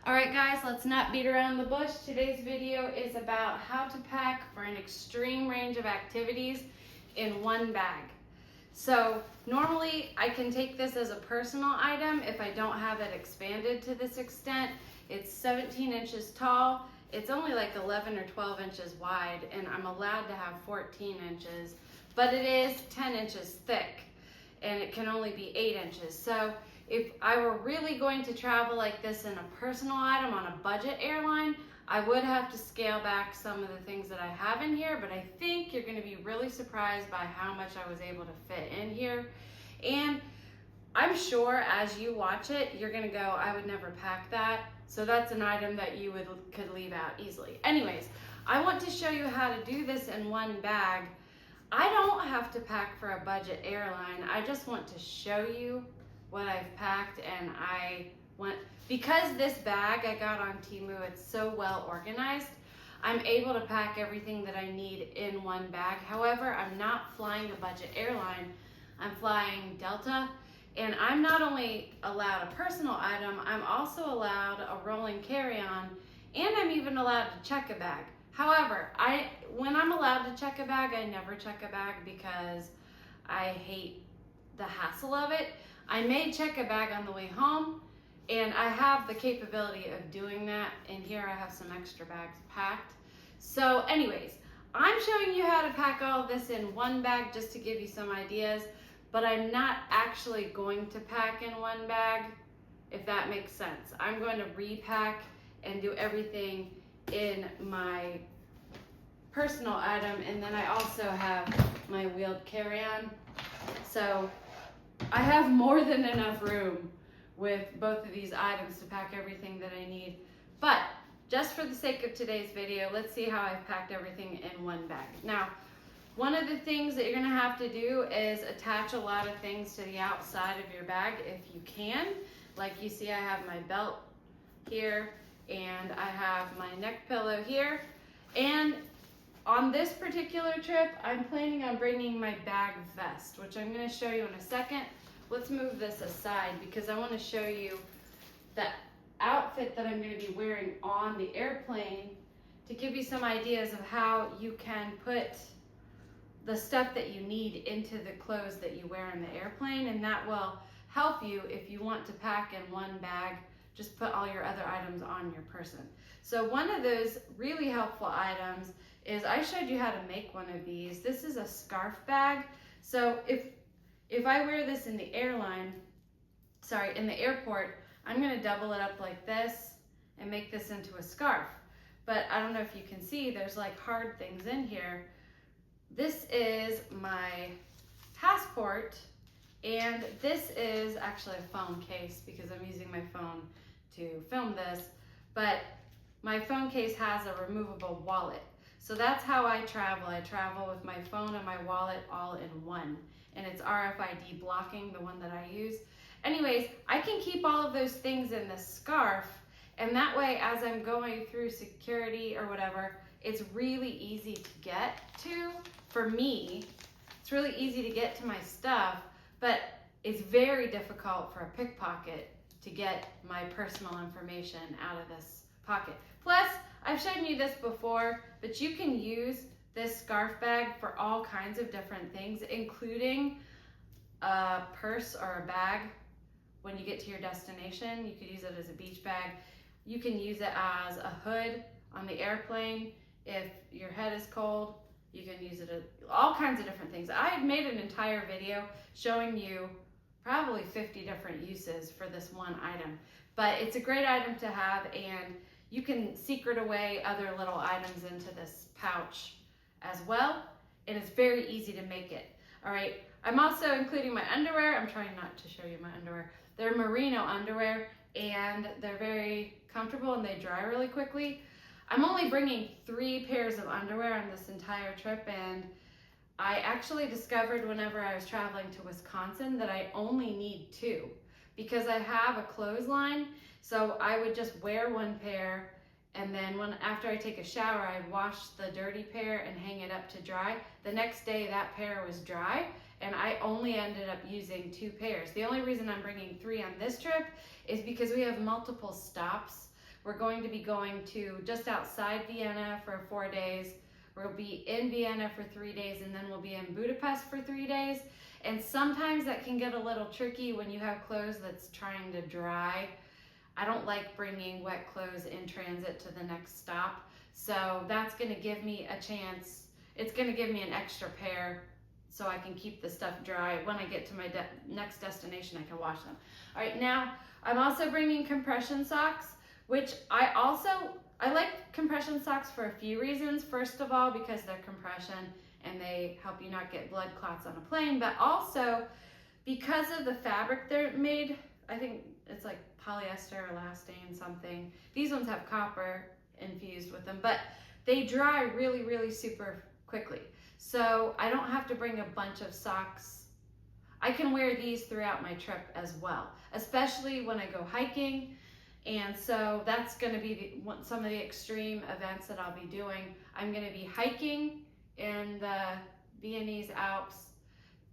Alright guys, let's not beat around the bush. Today's video is about how to pack for an extreme range of activities in one bag. So normally I can take this as a personal item if I don't have it expanded to this extent. It's 17 inches tall. It's only like 11 or 12 inches wide, and I'm allowed to have 14 inches, but it is 10 inches thick and it can only be 8 inches. So if I were really going to travel like this in a personal item on a budget airline, I would have to scale back some of the things that I have in here, but I think you're going to be really surprised by how much I was able to fit in here. And I'm sure as you watch it, you're going to go, I would never pack that. So that's an item that you could leave out easily. Anyways, I want to show you how to do this in one bag. I don't have to pack for a budget airline. I just want to show you what I've packed, and because this bag I got on Temu, it's so well organized, I'm able to pack everything that I need in one bag. However, I'm not flying a budget airline, I'm flying Delta, and I'm not only allowed a personal item, I'm also allowed a rolling carry-on, and I'm even allowed to check a bag. However, when I'm allowed to check a bag, I never check a bag because I hate the hassle of it. I may check a bag on the way home, and I have the capability of doing that. And here I have some extra bags packed. So anyways, I'm showing you how to pack all of this in one bag just to give you some ideas, but I'm not actually going to pack in one bag, if that makes sense. I'm going to repack and do everything in my personal item, and then I also have my wheeled carry-on. So I have more than enough room with both of these items to pack everything that I need. But just for the sake of today's video, let's see how I've packed everything in one bag. Now, one of the things that you're gonna have to do is attach a lot of things to the outside of your bag if you can. Like you see, I have my belt here, and I have my neck pillow here. And on this particular trip, I'm planning on bringing my bag vest, which I'm going to show you in a second. Let's move this aside because I want to show you the outfit that I'm going to be wearing on the airplane to give you some ideas of how you can put the stuff that you need into the clothes that you wear in the airplane, and that will help you if you want to pack in one bag. Just put all your other items on your person. So one of those really helpful items is I showed you how to make one of these. This is a scarf bag. So if I wear this in the in the airport, I'm gonna double it up like this and make this into a scarf. But I don't know if you can see, there's like hard things in here. This is my passport, and this is actually a phone case because I'm using my phone to film this, but my phone case has a removable wallet. So that's how I travel. I travel with my phone and my wallet all in one, and it's RFID blocking, the one that I use. Anyways, I can keep all of those things in the scarf, and that way as I'm going through security or whatever, it's really easy to get to. For me, it's really easy to get to my stuff, but it's very difficult for a pickpocket to get my personal information out of this pocket. Plus, I've shown you this before, but you can use this scarf bag for all kinds of different things, including a purse or a bag when you get to your destination. You could use it as a beach bag. You can use it as a hood on the airplane if your head is cold. You can use it as all kinds of different things. I made an entire video showing you probably 50 different uses for this one item, but it's a great item to have, and you can secret away other little items into this pouch as well, and it's very easy to make it. All right, I'm also including my underwear. I'm trying not to show you my underwear. They're merino underwear, and they're very comfortable and they dry really quickly. I'm only bringing 3 pairs of underwear on this entire trip, and I actually discovered whenever I was traveling to Wisconsin that I only need 2 because I have a clothesline. So I would just wear 1 pair, and then after I take a shower, I'd wash the dirty pair and hang it up to dry. The next day that pair was dry, and I only ended up using 2 pairs. The only reason I'm bringing 3 on this trip is because we have multiple stops We're going to be going to just outside Vienna for 4 days. We'll be in Vienna for 3 days, and then we'll be in Budapest for 3 days. And sometimes that can get a little tricky when you have clothes that's trying to dry. I don't like bringing wet clothes in transit to the next stop. So that's gonna give me a chance. It's gonna give me an extra pair so I can keep the stuff dry. When I get to my next destination, I can wash them. All right, now I'm also bringing compression socks, which I like compression socks for a few reasons. First of all, because they're compression and they help you not get blood clots on a plane, but also because of the fabric they're made. I think it's like polyester, elastane, something. These ones have copper infused with them, but they dry really, really super quickly. So I don't have to bring a bunch of socks. I can wear these throughout my trip as well, especially when I go hiking. And so that's gonna be some of the extreme events that I'll be doing. I'm gonna be hiking in the Viennese Alps.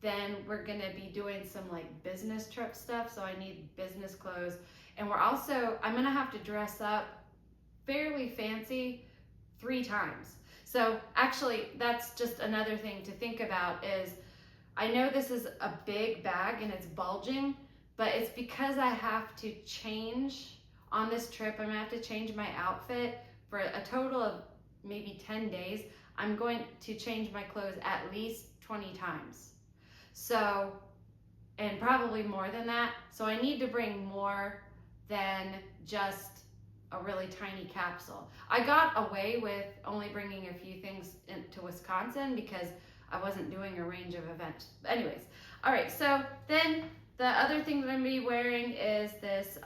Then we're gonna be doing some like business trip stuff, so I need business clothes. And I'm gonna have to dress up fairly fancy 3 times. So actually, that's just another thing to think about is, I know this is a big bag and it's bulging, but it's because I have to change on this trip. I'm gonna have to change my outfit for a total of maybe 10 days. I'm going to change my clothes at least 20 times. So, and probably more than that. So I need to bring more than just a really tiny capsule. I got away with only bringing a few things into Wisconsin because I wasn't doing a range of events. Anyways, all right, so then the other thing that I'm gonna be wearing is this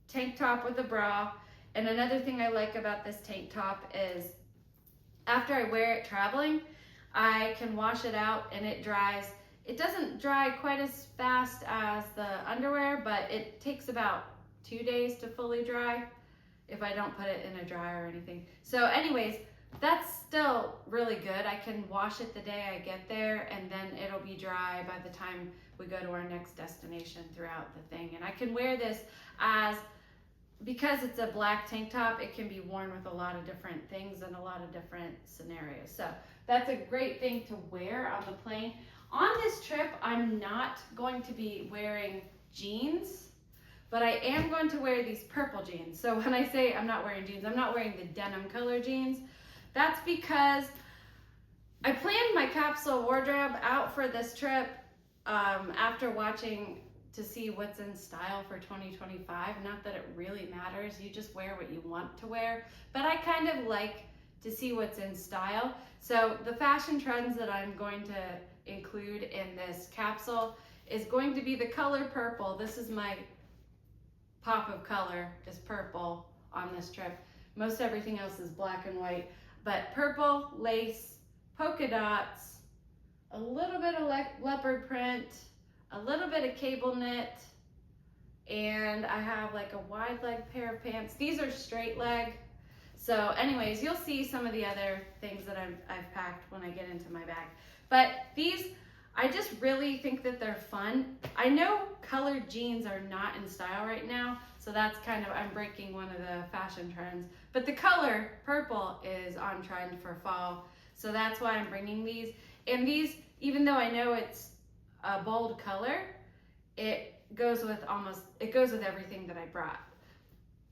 tank top with a bra. And another thing I like about this tank top is after I wear it traveling, I can wash it out and it dries. It doesn't dry quite as fast as the underwear, but it takes about 2 days to fully dry if I don't put it in a dryer or anything. So anyways, that's still really good. I can wash it the day I get there, and then it'll be dry by the time we go to our next destination throughout the thing. And I can wear this because it's a black tank top, it can be worn with a lot of different things and a lot of different scenarios. So that's a great thing to wear on the plane. On this trip, I'm not going to be wearing jeans, but I am going to wear these purple jeans. So when I say I'm not wearing jeans, I'm not wearing the denim color jeans. That's because I planned my capsule wardrobe out for this trip after watching to see what's in style for 2025. Not that it really matters, you just wear what you want to wear, but I kind of like to see what's in style. So the fashion trends that I'm going to include in this capsule is going to be the color purple. This is my pop of color, just purple on this trip. Most everything else is black and white, but purple, lace, polka dots, a little bit of leopard print, a little bit of cable knit, and I have like a wide leg pair of pants. These are straight leg. So anyways, you'll see some of the other things that I've packed when I get into my bag. But these, I just really think that they're fun. I know colored jeans are not in style right now, so that's kind of, I'm breaking one of the fashion trends. But the color purple is on trend for fall, so that's why I'm bringing these. And these, even though I know it's a bold color, it goes with everything that I brought.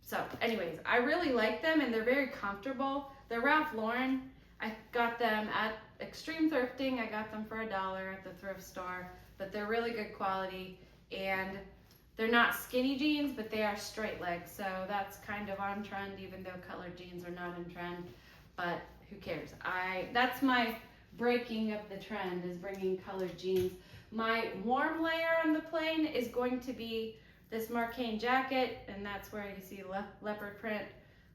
So anyways, I really like them and they're very comfortable. They're Ralph Lauren. I got them at Extreme Thrifting. I got them for $1 at the thrift store, but they're really good quality, and they're not skinny jeans, but they are straight leg. So that's kind of on trend, even though colored jeans are not in trend, but who cares? That's my breaking of the trend, is bringing colored jeans. My warm layer on the plane is going to be this Marcane jacket, and that's where you see leopard print.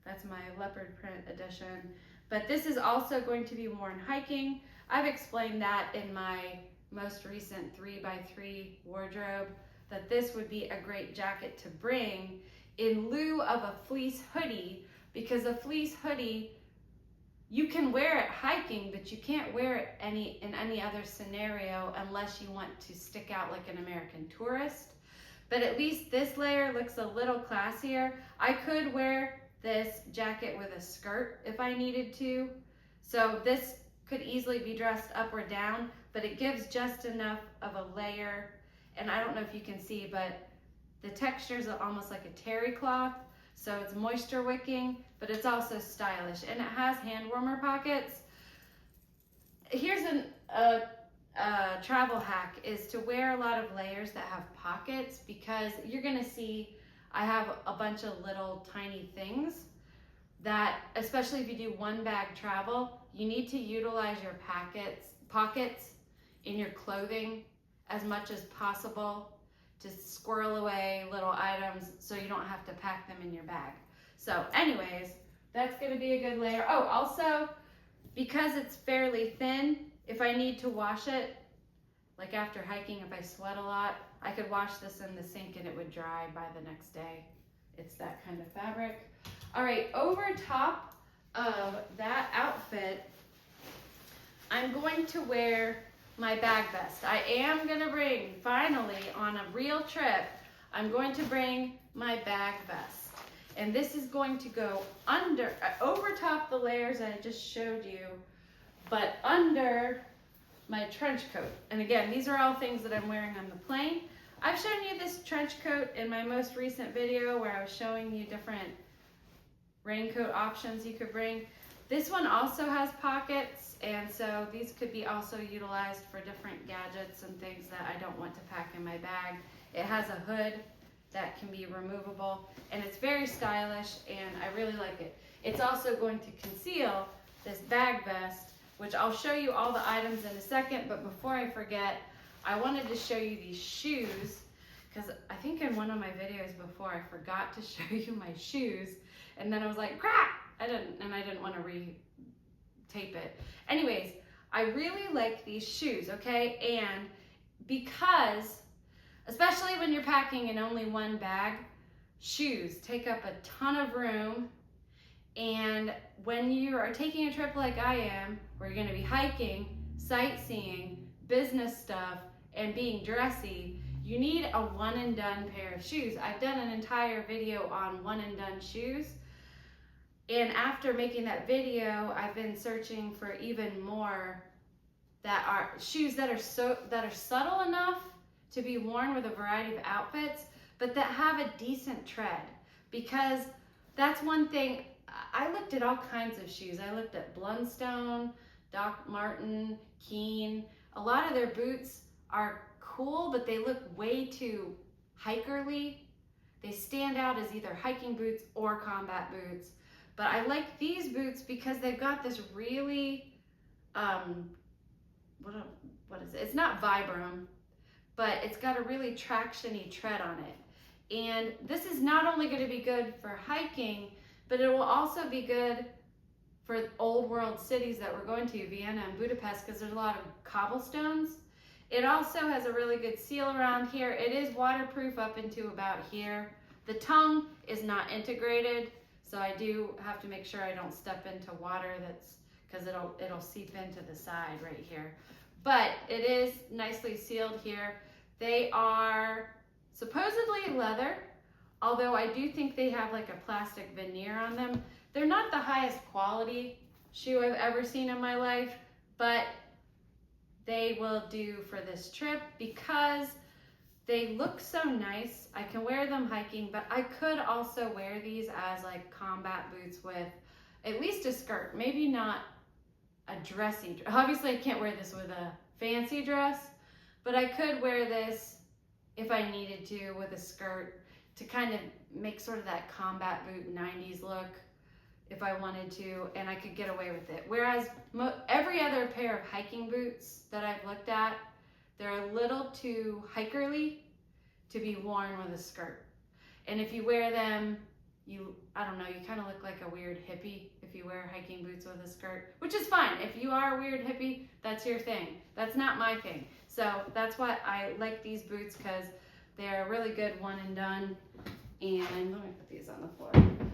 That's my leopard print edition. But this is also going to be worn hiking. I've explained that in my most recent 3x3 wardrobe, that this would be a great jacket to bring in lieu of a fleece hoodie, because a fleece hoodie, you can wear it hiking, but you can't wear it in any other scenario unless you want to stick out like an American tourist. But at least this layer looks a little classier. I could wear this jacket with a skirt if I needed to. So this could easily be dressed up or down, but it gives just enough of a layer. And I don't know if you can see, but the texture is almost like a terry cloth. So it's moisture wicking, but it's also stylish. And it has hand warmer pockets. Here's a travel hack, is to wear a lot of layers that have pockets, because you're gonna see I have a bunch of little tiny things that, especially if you do one bag travel, you need to utilize your pockets in your clothing as much as possible to squirrel away little items so you don't have to pack them in your bag. So anyways, that's gonna be a good layer. Oh, also, because it's fairly thin, if I need to wash it, like after hiking, if I sweat a lot, I could wash this in the sink and it would dry by the next day. It's that kind of fabric. All right, over top of that outfit, I'm going to wear my bag vest. I am gonna bring, finally, on a real trip, I'm going to bring my bag vest. And this is going to go under, over top the layers I just showed you, but under my trench coat. And again, these are all things that I'm wearing on the plane. I've shown you this trench coat in my most recent video where I was showing you different raincoat options you could bring. This one also has pockets, and so these could be also utilized for different gadgets and things that I don't want to pack in my bag. It has a hood that can be removable, and it's very stylish, and I really like it. It's also going to conceal this bag vest, which I'll show you all the items in a second, but before I forget, I wanted to show you these shoes, because I think in one of my videos before I forgot to show you my shoes, and then I was like, crap, I didn't want to re-tape it. Anyways, I really like these shoes, okay? And because, especially when you're packing in only one bag, shoes take up a ton of room. And when you are taking a trip like I am, where you're gonna be hiking, sightseeing, business stuff, and being dressy, you need a one and done pair of shoes. I've done an entire video on one and done shoes. And after making that video, I've been searching for even more that are shoes that are subtle enough to be worn with a variety of outfits, but that have a decent tread. Because that's one thing, I looked at all kinds of shoes. I looked at Blundstone, Doc Marten, Keen. A lot of their boots are cool, but they look way too hikerly. They stand out as either hiking boots or combat boots. But I like these boots because they've got this really, what is it? It's not Vibram, but it's got a really traction-y tread on it. And this is not only going to be good for hiking, but it will also be good for old world cities that we're going to, Vienna and Budapest, because there's a lot of cobblestones. It also has a really good seal around here. It is waterproof up into about here. The tongue is not integrated, so I do have to make sure I don't step into water, because it'll seep into the side right here. But it is nicely sealed here. They are supposedly leather, although I do think they have like a plastic veneer on them. They're not the highest quality shoe I've ever seen in my life, but they will do for this trip because they look so nice. I can wear them hiking, but I could also wear these as like combat boots with at least a skirt, maybe not a dressy dress. Obviously I can't wear this with a fancy dress, but I could wear this if I needed to with a skirt to kind of make sort of that combat boot 90s look if I wanted to, and I could get away with it. Whereas every other pair of hiking boots that I've looked at, they're a little too hikerly to be worn with a skirt. And if you wear them, I don't know, you kind of look like a weird hippie if you wear hiking boots with a skirt, which is fine. If you are a weird hippie, that's your thing. That's not my thing. So that's why I like these boots, because they're really good one and done. And let me put these on the floor.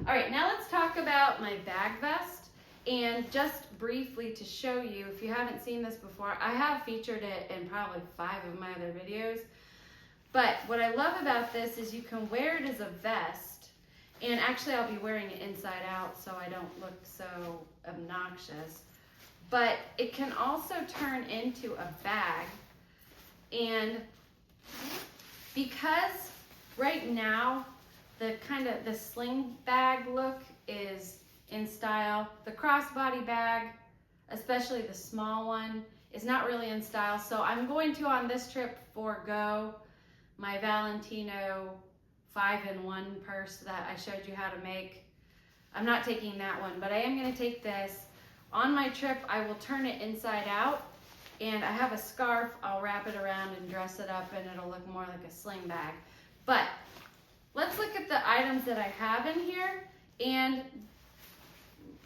All right, now let's talk about my bag vest. And just briefly to show you, if you haven't seen this before, I have featured it in probably 5 of my other videos. But what I love about this is you can wear it as a vest, And actually I'll be wearing it inside out so I don't look so obnoxious. But it can also turn into a bag. And because right now the sling bag look is in style, the crossbody bag, especially the small one, is not really in style. So I'm going to, on this trip, forego my Valentino 5-in-1 purse that I showed you how to make. I'm not taking that one, but I am going to take this. On my trip, I will turn it inside out, and I have a scarf. I'll wrap it around and dress it up, and it'll look more like a sling bag. But let's look at the items that I have in here, and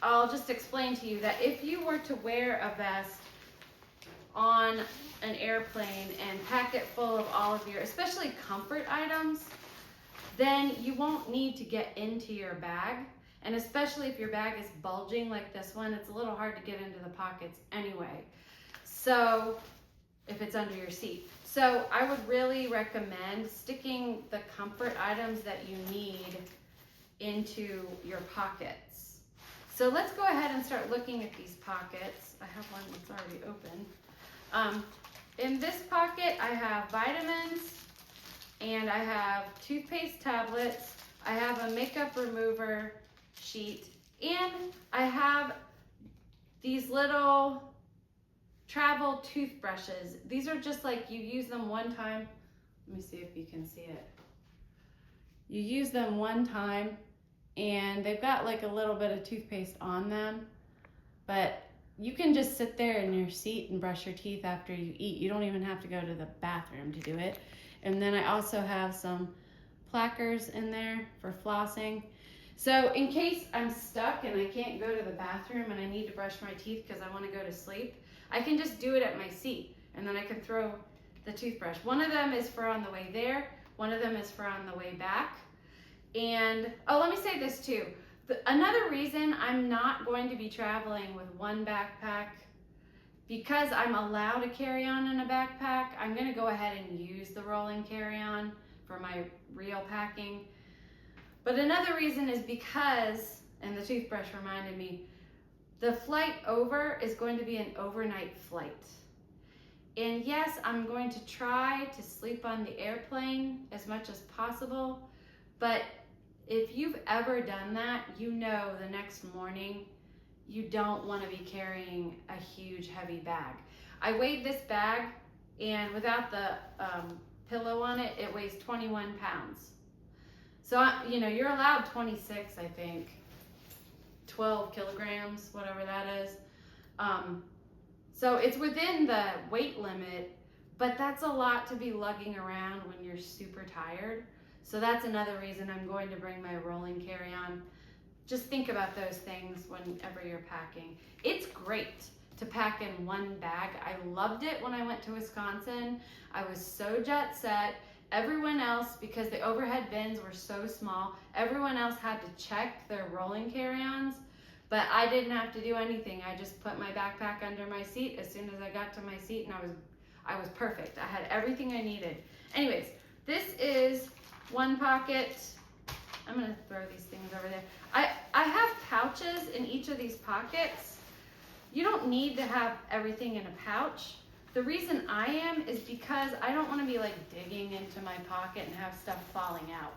I'll just explain to you that if you were to wear a vest on an airplane and pack it full of all of your, especially comfort items, then you won't need to get into your bag. And especially if your bag is bulging like this one, it's a little hard to get into the pockets anyway. So if it's under your seat. So I would really recommend sticking the comfort items that you need into your pockets. So let's go ahead and start looking at these pockets. I have one that's already open. In this pocket, I have vitamins, and I have toothpaste tablets, I have a makeup remover sheet, and I have these little travel toothbrushes. These are just like, you use them one time. Let me see if you can see it. You use them one time, and they've got like a little bit of toothpaste on them, but you can just sit there in your seat and brush your teeth after you eat. You don't even have to go to the bathroom to do it. And then I also have some plackers in there for flossing. So in case I'm stuck and I can't go to the bathroom and I need to brush my teeth because I want to go to sleep, I can just do it at my seat, and then I can throw the toothbrush. One of them is for on the way there, one of them is for on the way back. And, oh, let me say this too. Another reason I'm not going to be traveling with one backpack, because I'm allowed to carry on in a backpack, I'm going to go ahead and use the rolling carry-on for my real packing. But another reason is because, and the toothbrush reminded me, the flight over is going to be an overnight flight. And yes, I'm going to try to sleep on the airplane as much as possible, but if you've ever done that, you know the next morning you don't want to be carrying a huge heavy bag. I weighed this bag, and without the pillow on it, it weighs 21 pounds. So, you know, you're allowed 26, I think, 12 kilograms, whatever that is. So it's within the weight limit, but that's a lot to be lugging around when you're super tired. So that's another reason I'm going to bring my rolling carry-on. Just think about those things whenever you're packing. It's great to pack in one bag. I loved it when I went to Wisconsin. I was so jet set. Everyone else, because the overhead bins were so small, everyone else had to check their rolling carry-ons, but I didn't have to do anything. I just put my backpack under my seat as soon as I got to my seat, and I was perfect. I had everything I needed. Anyways, this is one pocket. I'm gonna throw these things over there. I have pouches in each of these pockets. You don't need to have everything in a pouch. The reason I am is because I don't want to be like digging into my pocket and have stuff falling out.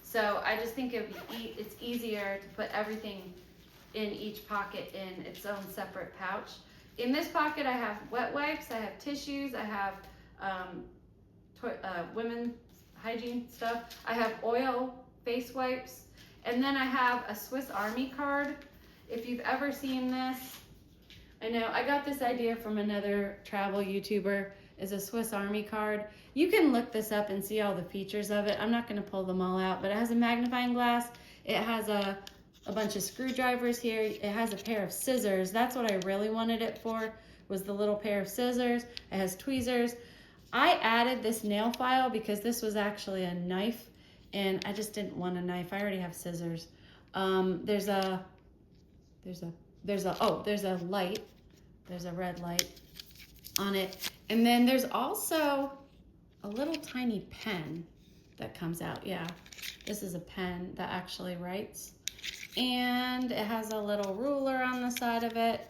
So I just think it's easier to put everything in each pocket in its own separate pouch. In this pocket I have wet wipes, I have tissues, I have women's hygiene stuff, I have oil face wipes, and then I have a Swiss Army card. If you've ever seen this, I know I got this idea from another travel YouTuber, is a Swiss Army card. You can look this up and see all the features of it. I'm not going to pull them all out, but it has a magnifying glass. It has a bunch of screwdrivers here. It has a pair of scissors. That's what I really wanted it for, was the little pair of scissors. It has tweezers. I added this nail file because this was actually a knife, and I just didn't want a knife. I already have scissors. There's a light. There's a red light on it. And then there's also a little tiny pen that comes out. Yeah, This is a pen that actually writes. And it has a little ruler on the side of it.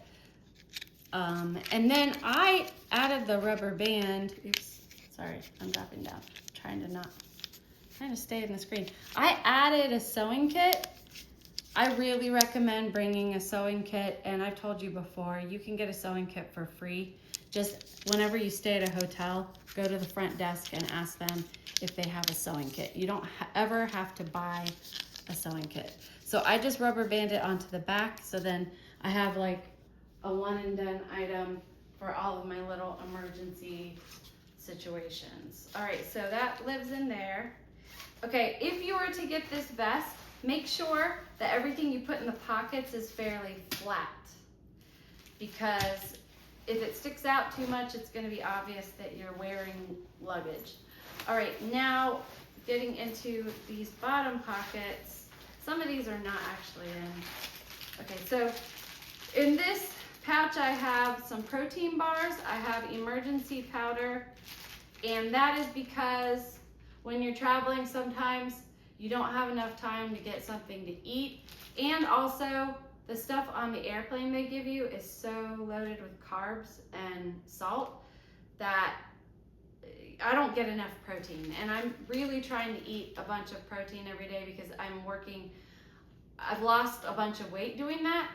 And then I added the rubber band. Oops, sorry, I'm dropping down. Trying to stay in the screen. I added a sewing kit. I really recommend bringing a sewing kit, and I've told you before, you can get a sewing kit for free. Just whenever you stay at a hotel, go to the front desk and ask them if they have a sewing kit. You don't ever have to buy a sewing kit. So I just rubber band it onto the back, so then I have like a one and done item for all of my little emergency situations. All right, so that lives in there. Okay, if you were to get this vest, make sure that everything you put in the pockets is fairly flat, because if it sticks out too much, it's going to be obvious that you're wearing luggage. All right, now getting into these bottom pockets. Some of these are not actually in. Okay, so in this pouch I have some protein bars, I have emergency powder, and that is because when you're traveling sometimes you don't have enough time to get something to eat, and also the stuff on the airplane they give you is so loaded with carbs and salt that I don't get enough protein, and I'm really trying to eat a bunch of protein every day because I've lost a bunch of weight doing that,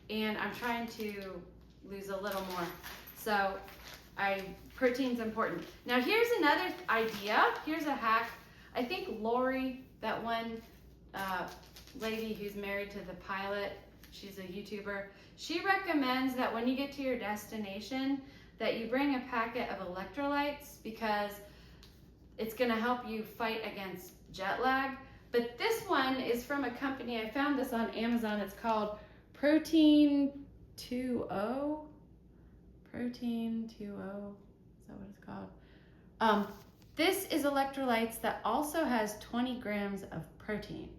and I'm trying to lose a little more. So protein's important. Now here's another idea. Here's a hack. I think Lori, that one lady who's married to the pilot, she's a YouTuber, she recommends that when you get to your destination that you bring a packet of electrolytes, because it's going to help you fight against jet lag. But this one is from a company, I found this on Amazon, it's called Protein 2O. Protein 2O, is that what it's called? This is electrolytes that also has 20 grams of protein.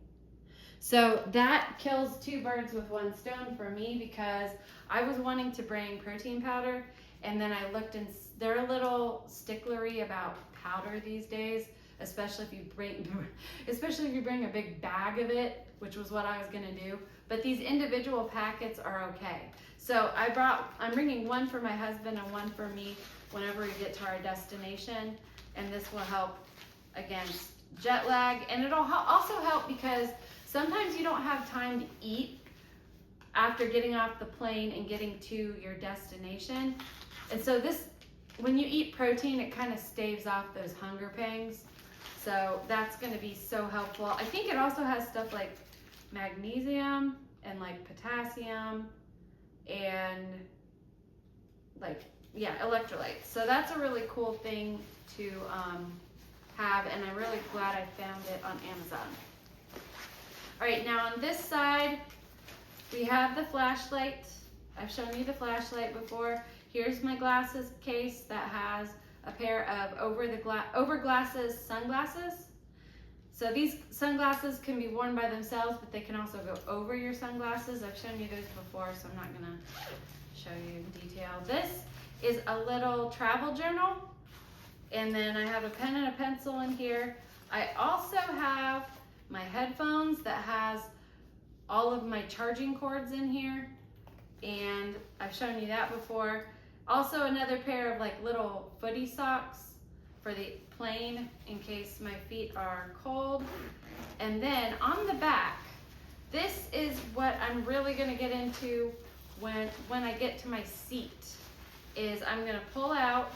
So that kills two birds with one stone for me, because I was wanting to bring protein powder, and then I looked, and they're a little sticklery about powder these days, especially if you bring a big bag of it, which was what I was gonna do. But these individual packets are okay. So I'm bringing one for my husband and one for me whenever we get to our destination, and this will help against jet lag, and it'll also help because sometimes you don't have time to eat after getting off the plane and getting to your destination. And so when you eat protein, it kind of staves off those hunger pangs. So that's going to be so helpful. I think it also has stuff like magnesium and like potassium and electrolytes. So that's a really cool thing to have, and I'm really glad I found it on Amazon. All right, now on this side, we have the flashlight. I've shown you the flashlight before. Here's my glasses case that has a pair of over glasses sunglasses. So these sunglasses can be worn by themselves, but they can also go over your sunglasses. I've shown you those before, so I'm not gonna show you in detail. This is a little travel journal, and then I have a pen and a pencil in here. I also have my headphones that has all of my charging cords in here, and I've shown you that before. Also another pair of like little footy socks for the plane in case my feet are cold. And then on the back, this is what I'm really gonna get into when I get to my seat, is I'm gonna pull out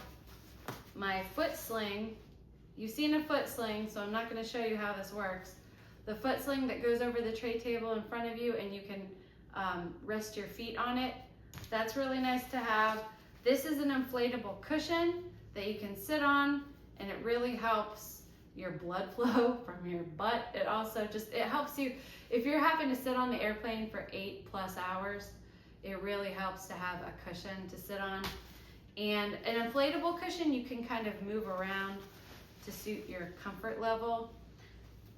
my foot sling. You've seen a foot sling, so I'm not gonna show you how this works. The foot sling that goes over the tray table in front of you, and you can rest your feet on it. That's really nice to have. This is an inflatable cushion that you can sit on, and it really helps your blood flow from your butt. It also it helps you, if you're having to sit on the airplane for 8+ hours, it really helps to have a cushion to sit on. And an inflatable cushion you can kind of move around to suit your comfort level.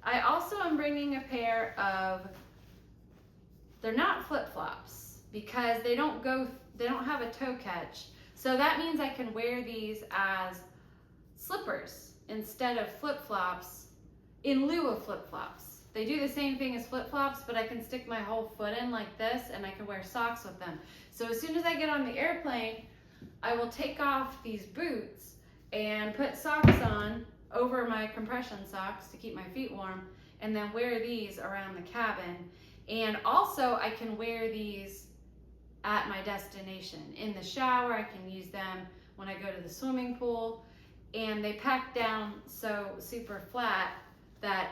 I also am bringing a pair of, they're not flip-flops because they don't have a toe catch. So that means I can wear these as slippers instead of flip-flops, in lieu of flip-flops. They do the same thing as flip-flops, but I can stick my whole foot in like this, and I can wear socks with them. So as soon as I get on the airplane, I will take off these boots and put socks on over my compression socks to keep my feet warm, and then wear these around the cabin. And also I can wear these at my destination. In the shower, I can use them when I go to the swimming pool, and they pack down so super flat that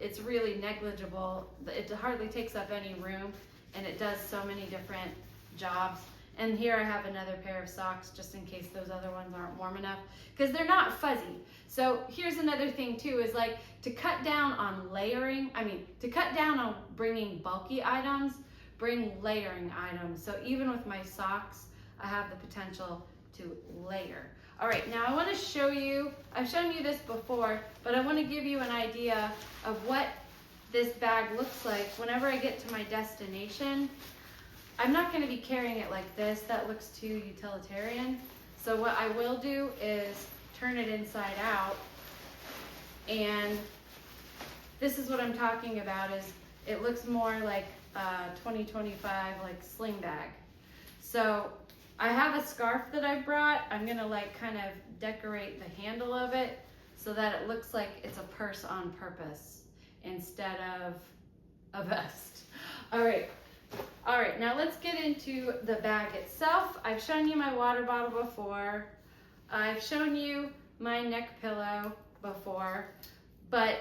it's really negligible. It hardly takes up any room, and it does so many different jobs. And here I have another pair of socks just in case those other ones aren't warm enough, because they're not fuzzy. So here's another thing too, is like to cut down on to cut down on bringing bulky items, bring layering items. So even with my socks, I have the potential to layer. All right, now I want to show you, I've shown you this before, but I want to give you an idea of what this bag looks like whenever I get to my destination. I'm not going to be carrying it like this. That looks too utilitarian. So what I will do is turn it inside out. And this is what I'm talking about, is it looks more like a 2025 like sling bag. So I have a scarf that I brought. I'm going to like kind of decorate the handle of it so that it looks like it's a purse on purpose instead of a vest. All right, now let's get into the bag itself. I've shown you my water bottle before. I've shown you my neck pillow before, but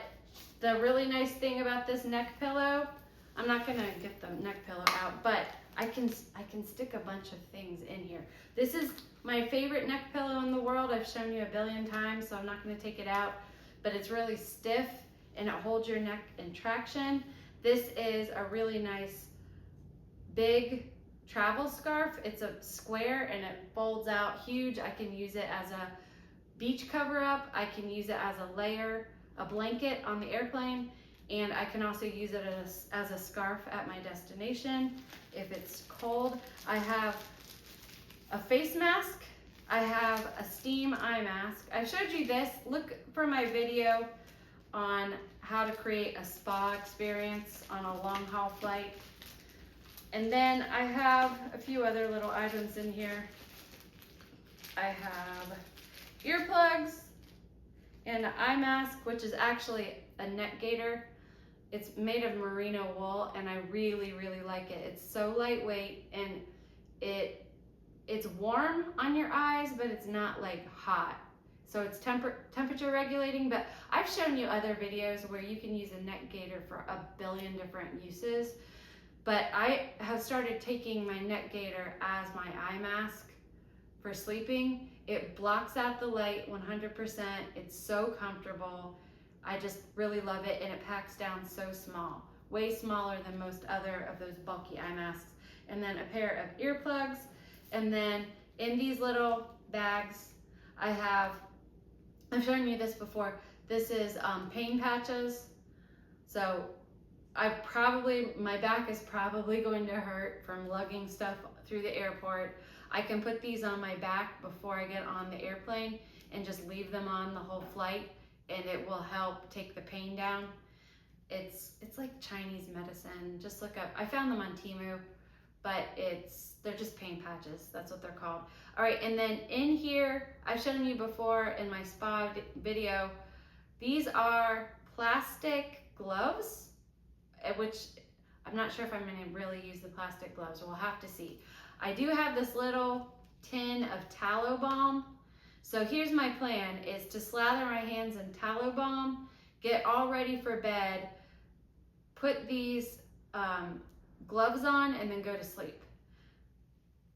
the really nice thing about this neck pillow, I'm not gonna get the neck pillow out, but I can stick a bunch of things in here. This is my favorite neck pillow in the world. I've shown you a billion times, so I'm not gonna take it out, but it's really stiff and it holds your neck in traction. This is a really nice big travel scarf. It's a square and it folds out huge. I can use it as a beach cover up. I can use it as a layer, a blanket on the airplane, and I can also use it as a scarf at my destination if it's cold. I have a face mask. I have a steam eye mask. I showed you this. Look for my video on how to create a spa experience on a long haul flight. And then I have a few other little items in here. I have earplugs and an eye mask, which is actually a neck gaiter. It's made of merino wool, and I really, really like it. It's so lightweight, and it's warm on your eyes, but it's not like hot. So it's temperature regulating, but I've shown you other videos where you can use a neck gaiter for a billion different uses. But I have started taking my neck gaiter as my eye mask for sleeping. It blocks out the light 100%. It's so comfortable. I just really love it, and it packs down so small, way smaller than most other of those bulky eye masks. And then a pair of earplugs. And then in these little bags, I've shown you this before. This is pain patches. So my back is probably going to hurt from lugging stuff through the airport. I can put these on my back before I get on the airplane and just leave them on the whole flight, and it will help take the pain down. It's like Chinese medicine. Just look up. I found them on Temu, but they're just pain patches. That's what they're called. All right, and then in here, I've shown you before in my spa video, these are plastic gloves, which I'm not sure if I'm gonna really use the plastic gloves. We'll have to see. I do have this little tin of tallow balm. So here's my plan, is to slather my hands in tallow balm, get all ready for bed, put these gloves on, and then go to sleep.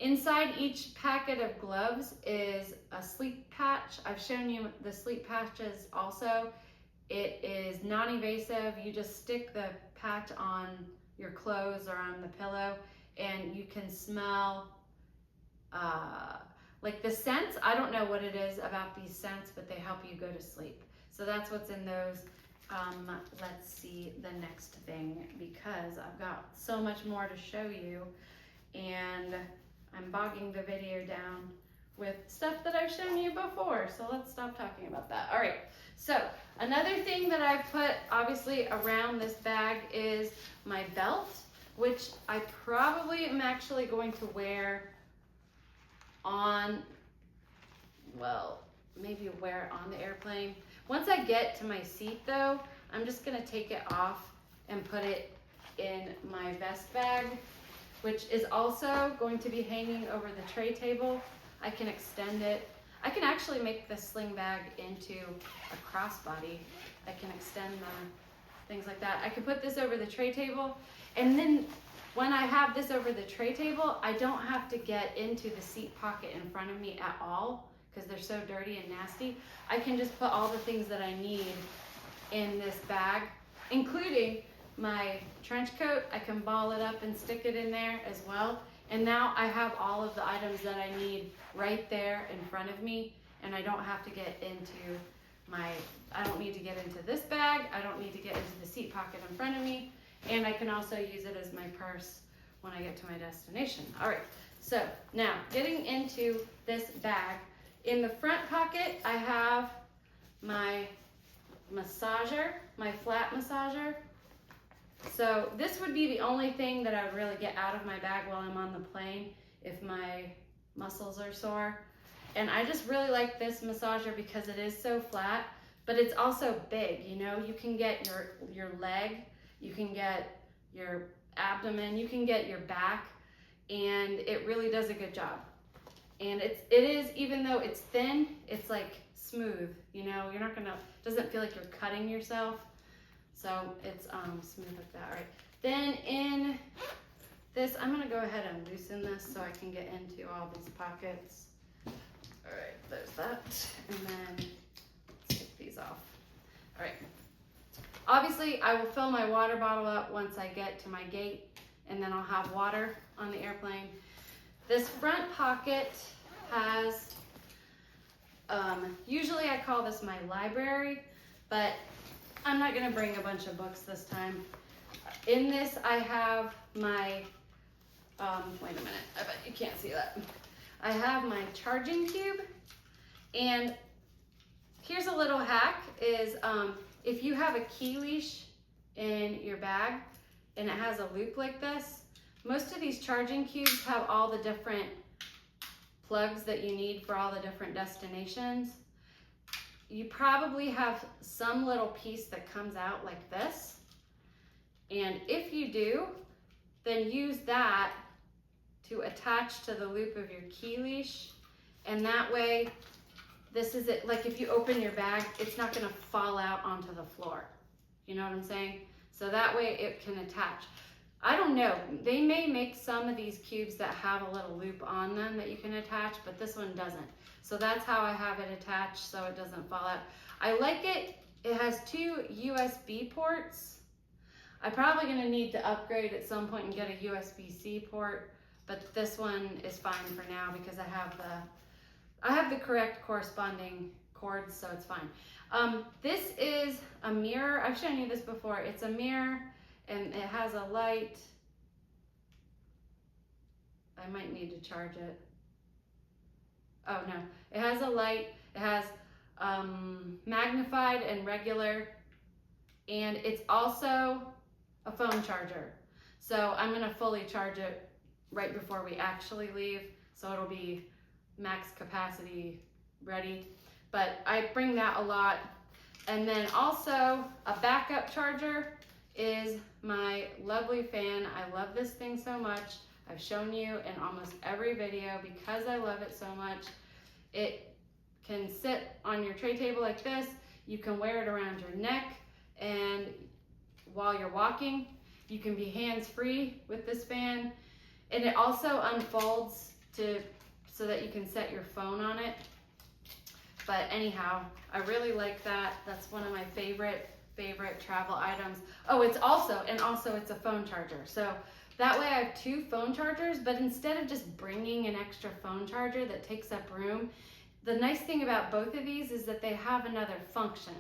Inside each packet of gloves is a sleep patch. I've shown you the sleep patches also. It is non-invasive. You just stick the patch on your clothes or on the pillow, and you can smell like the scents. I don't know what it is about these scents, but they help you go to sleep. So that's what's in those. Let's see the next thing, because I've got so much more to show you, and I'm bogging the video down with stuff that I've shown you before. So let's stop talking about that. All right, So another thing that I put obviously around this bag is my belt, which I probably am actually going to wear on, well, maybe wear on the airplane. Once I get to my seat though, I'm just gonna take it off and put it in my vest bag, which is also going to be hanging over the tray table. I can extend it. I can actually make the sling bag into a crossbody. I can extend the things like that. I can put this over the tray table, and then when I have this over the tray table, I don't have to get into the seat pocket in front of me at all because they're so dirty and nasty. I can just put all the things that I need in this bag, including my trench coat. I can ball it up and stick it in there as well. And now I have all of the items that I need right there in front of me, and I don't have to get into I don't need to get into this bag. I don't need to get into the seat pocket in front of me. And I can also use it as my purse when I get to my destination. All right, so now getting into this bag. In the front pocket, I have my massager, my flat massager. So this would be the only thing that I would really get out of my bag while I'm on the plane if my muscles are sore. And I just really like this massager because it is so flat, but it's also big. You know, you can get your leg, you can get your abdomen, you can get your back, and it really does a good job. And it is, even though it's thin, it's like smooth, you know, you're not gonna, doesn't feel like you're cutting yourself. So it's smooth like that. All right, then in this, I'm gonna go ahead and loosen this so I can get into all these pockets. All right, there's that. And then let's take these off. All right. Obviously, I will fill my water bottle up once I get to my gate, and then I'll have water on the airplane. This front pocket has, usually I call this my library, but I'm not gonna bring a bunch of books this time. In this, I have my, wait a minute, I bet you can't see that. I have my charging cube, and here's a little hack is, if you have a key leash in your bag and it has a loop like this, most of these charging cubes have all the different plugs that you need for all the different destinations. You probably have some little piece that comes out like this. And if you do, then use that to attach to the loop of your key leash. And that way, this is it. Like if you open your bag, it's not gonna fall out onto the floor. You know what I'm saying? So that way it can attach. I don't know, they may make some of these cubes that have a little loop on them that you can attach, but this one doesn't. So that's how I have it attached so it doesn't fall out. I like it, it has 2 USB ports. I'm probably gonna need to upgrade at some point and get a USB-C port, but this one is fine for now because I have the correct corresponding cords, so it's fine. This is a mirror. I've shown you this before. It's a mirror and it has a light. I might need to charge it. Oh no, it has a light. It has magnified and regular, and it's also a phone charger. So I'm gonna fully charge it right before we actually leave, so it'll be max capacity ready. But I bring that a lot. And then also a backup charger is my lovely fan. I love this thing so much. I've shown you in almost every video because I love it so much. It can sit on your tray table like this. You can wear it around your neck, and while you're walking, you can be hands-free with this fan. And it also unfolds so that you can set your phone on it. But anyhow, I really like that. That's one of my favorite travel items. Oh, it's also it's a phone charger. So that way I have 2 phone chargers, but instead of just bringing an extra phone charger that takes up room, the nice thing about both of these is that they have another function.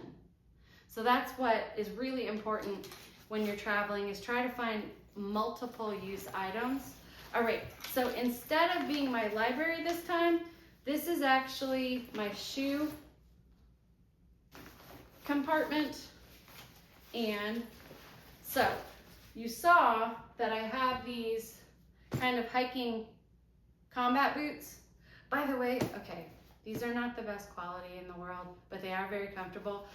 So that's what is really important when you're traveling, is try to find multiple use items. All right, so instead of being my library this time, this is actually my shoe compartment. And so you saw that I have these kind of hiking combat boots. By the way, okay, these are not the best quality in the world, but they are very comfortable.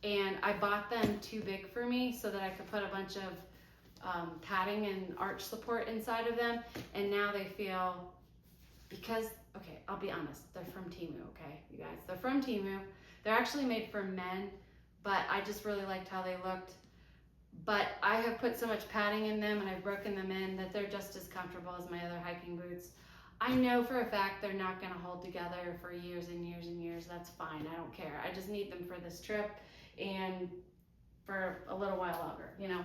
And I bought them too big for me so that I could put a bunch of padding and arch support inside of them. And now they feel, because, okay, I'll be honest, they're from Temu, okay, you guys? They're from Temu. They're actually made for men, but I just really liked how they looked. But I have put so much padding in them and I've broken them in that they're just as comfortable as my other hiking boots. I know for a fact they're not gonna hold together for years and years and years. That's fine, I don't care. I just need them for this trip and for a little while longer, you know?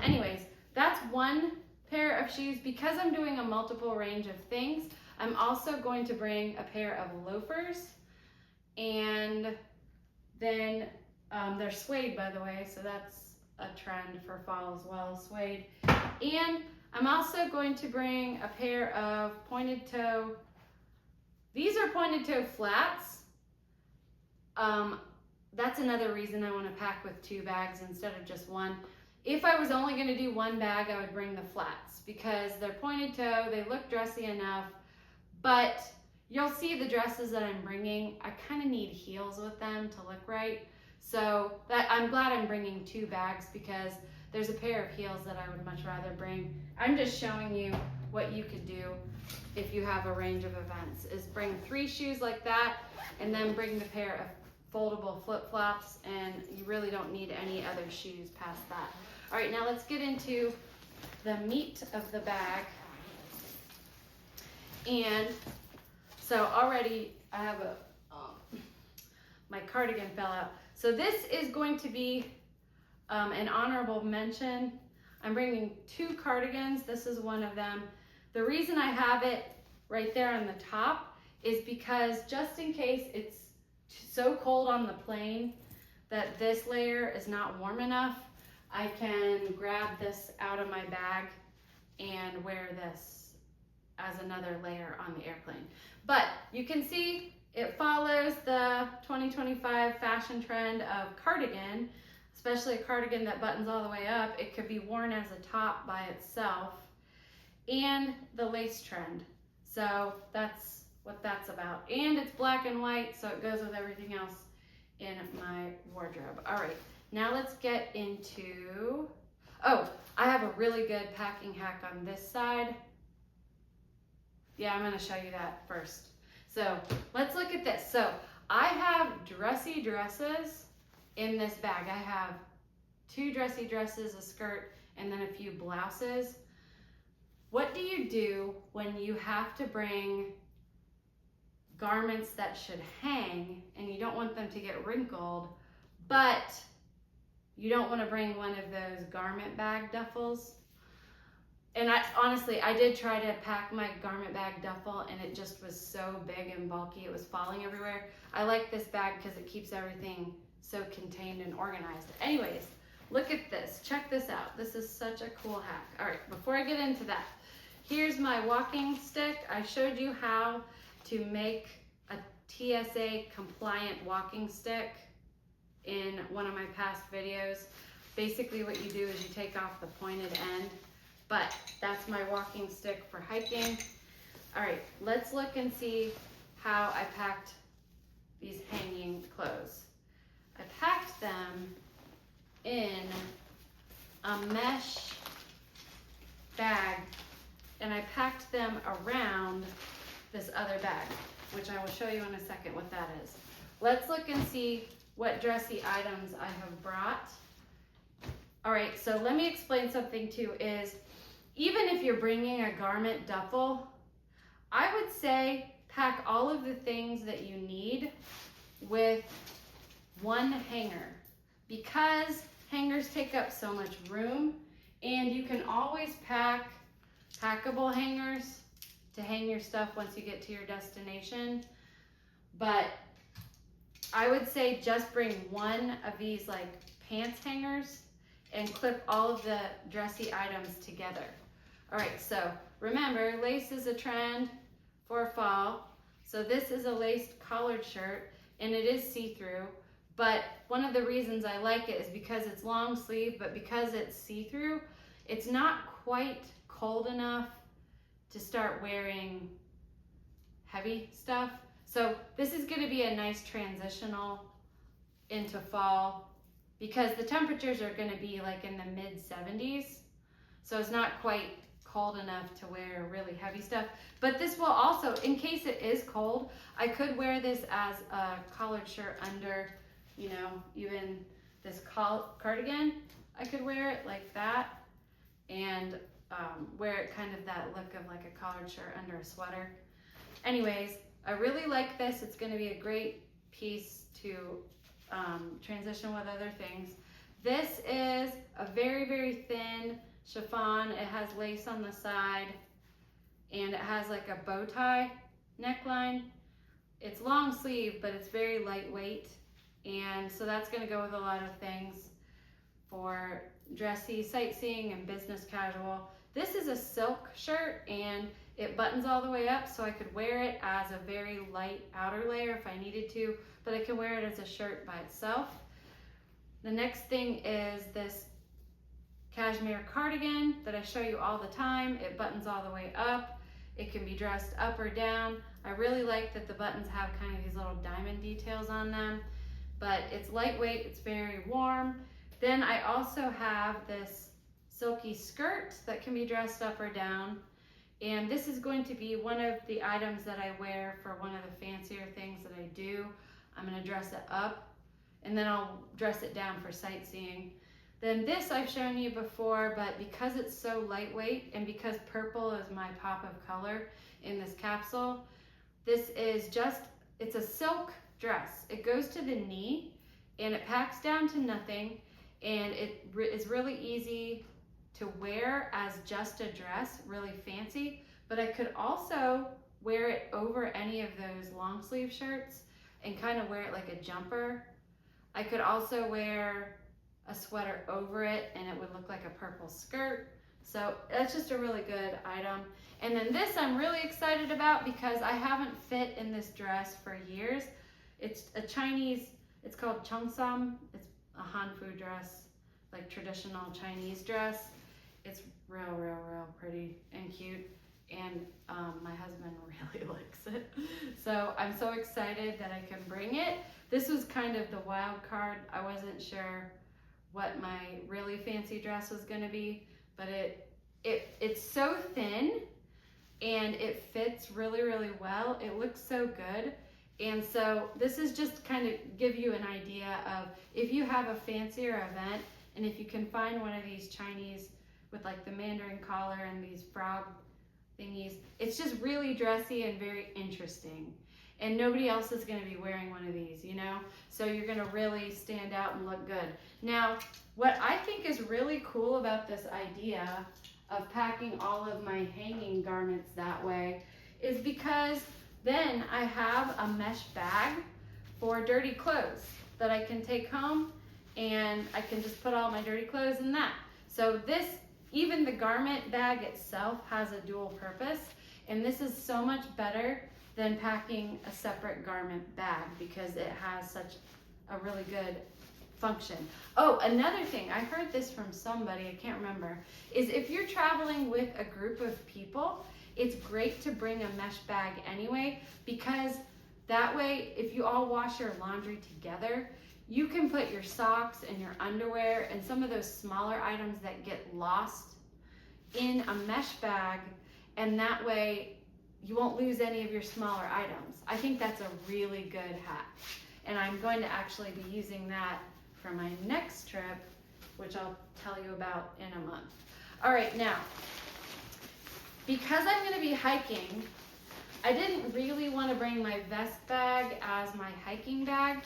Anyways, that's one pair of shoes. Because I'm doing a multiple range of things, I'm also going to bring a pair of loafers, and then they're suede, by the way, so that's a trend for fall as well, suede. And I'm also going to bring a pair of pointed toe. These are pointed toe flats. That's another reason I want to pack with 2 bags instead of just one. If I was only going to do 1 bag, I would bring the flats because they're pointed toe, they look dressy enough, but you'll see the dresses that I'm bringing, I kind of need heels with them to look right. So I'm glad I'm bringing 2 bags because there's a pair of heels that I would much rather bring. I'm just showing you what you could do if you have a range of events, is bring 3 shoes like that and then bring the pair of foldable flip-flops, and you really don't need any other shoes past that. All right, now let's get into the meat of the bag. And so already I have my cardigan fell out. So this is going to be an honorable mention. I'm bringing 2 cardigans. This is one of them. The reason I have it right there on the top is because just in case it's so cold on the plane that this layer is not warm enough, I can grab this out of my bag and wear this as another layer on the airplane. But you can see it follows the 2025 fashion trend of cardigan, especially a cardigan that buttons all the way up. It could be worn as a top by itself, and the lace trend. So that's what that's about. And it's black and white, so it goes with everything else in my wardrobe. All right, now let's get into, oh, I have a really good packing hack on this side. Yeah, I'm gonna show you that first. So let's look at this. So I have dressy dresses in this bag. I have 2 dressy dresses, a skirt, and then a few blouses. What do you do when you have to bring garments that should hang and you don't want them to get wrinkled, but you don't want to bring one of those garment bag duffels? And honestly, I did try to pack my garment bag duffel and it just was so big and bulky, it was falling everywhere. I like this bag because it keeps everything so contained and organized. Anyways, look at this, check this out. This is such a cool hack. All right, before I get into that, here's my walking stick. I showed you how to make a TSA compliant walking stick in one of my past videos. Basically what you do is you take off the pointed end, but that's my walking stick for hiking. All right, let's look and see how I packed these hanging clothes. I packed them in a mesh bag and I packed them around this other bag, which I will show you in a second what that is. Let's look and see what dressy items I have brought. All right, so let me explain something too, is even if you're bringing a garment duffel, I would say pack all of the things that you need with one hanger, because hangers take up so much room, and you can always pack packable hangers to hang your stuff once you get to your destination. But I would say just bring one of these like pants hangers and clip all of the dressy items together. All right, so remember, lace is a trend for fall. So this is a laced collared shirt and it is see-through, But one of the reasons I like it is because it's long sleeve, but because it's see-through, it's not quite cold enough to start wearing heavy stuff. So this is going to be a nice transitional into fall because the temperatures are going to be like in the mid 70s. So it's not quite cold enough to wear really heavy stuff. But this will also, in case it is cold, I could wear this as a collared shirt under, you know, even this cardigan. I could wear it like that and wear it kind of that look of like a collared shirt under a sweater. Anyways, I really like this. It's going to be a great piece to transition with other things. This is a very, very thin chiffon. It has lace on the side and it has like a bow tie neckline. It's long sleeve, but it's very lightweight. And so that's going to go with a lot of things for dressy, sightseeing, and business casual. This is a silk shirt and it buttons all the way up, so I could wear it as a very light outer layer if I needed to, but I can wear it as a shirt by itself. The next thing is this cashmere cardigan that I show you all the time. It buttons all the way up. It can be dressed up or down. I really like that the buttons have kind of these little diamond details on them, but it's lightweight, it's very warm. Then I also have this silky skirt that can be dressed up or down. And this is going to be one of the items that I wear for one of the fancier things that I do. I'm going to dress it up and then I'll dress it down for sightseeing. Then this I've shown you before, but because it's so lightweight and because purple is my pop of color in this capsule, this is it's a silk dress. It goes to the knee and it packs down to nothing, and it is really easy to wear as just a dress, really fancy, but I could also wear it over any of those long sleeve shirts and kind of wear it like a jumper. I could also wear a sweater over it and it would look like a purple skirt. So that's just a really good item. And then this I'm really excited about because I haven't fit in this dress for years. It's a Chinese, it's called cheongsam. It's a Hanfu dress, like traditional Chinese dress. It's real pretty and cute, and my husband really likes it. So I'm so excited that I can bring it. This was kind of the wild card. I wasn't sure what my really fancy dress was gonna be, but it's so thin and it fits really well. It looks so good. And so this is just kind of give you an idea of if you have a fancier event and if you can find one of these Chinese with like the Mandarin collar and these frog thingies, it's just really dressy and very interesting. And nobody else is gonna be wearing one of these, you know? So you're gonna really stand out and look good. Now, what I think is really cool about this idea of packing all of my hanging garments that way is because then I have a mesh bag for dirty clothes that I can take home, and I can just put all my dirty clothes in that. So this, even the garment bag itself has a dual purpose, and this is so much better than packing a separate garment bag because it has such a really good function. Oh, another thing, I heard this from somebody, I can't remember, is if you're traveling with a group of people, it's great to bring a mesh bag anyway, because that way, if you all wash your laundry together, you can put your socks and your underwear and some of those smaller items that get lost in a mesh bag, and that way you won't lose any of your smaller items. I think that's a really good hack, and I'm going to actually be using that for my next trip, which I'll tell you about in a month. All right, now, because I'm going to be hiking, I didn't really want to bring my vest bag as my hiking bag.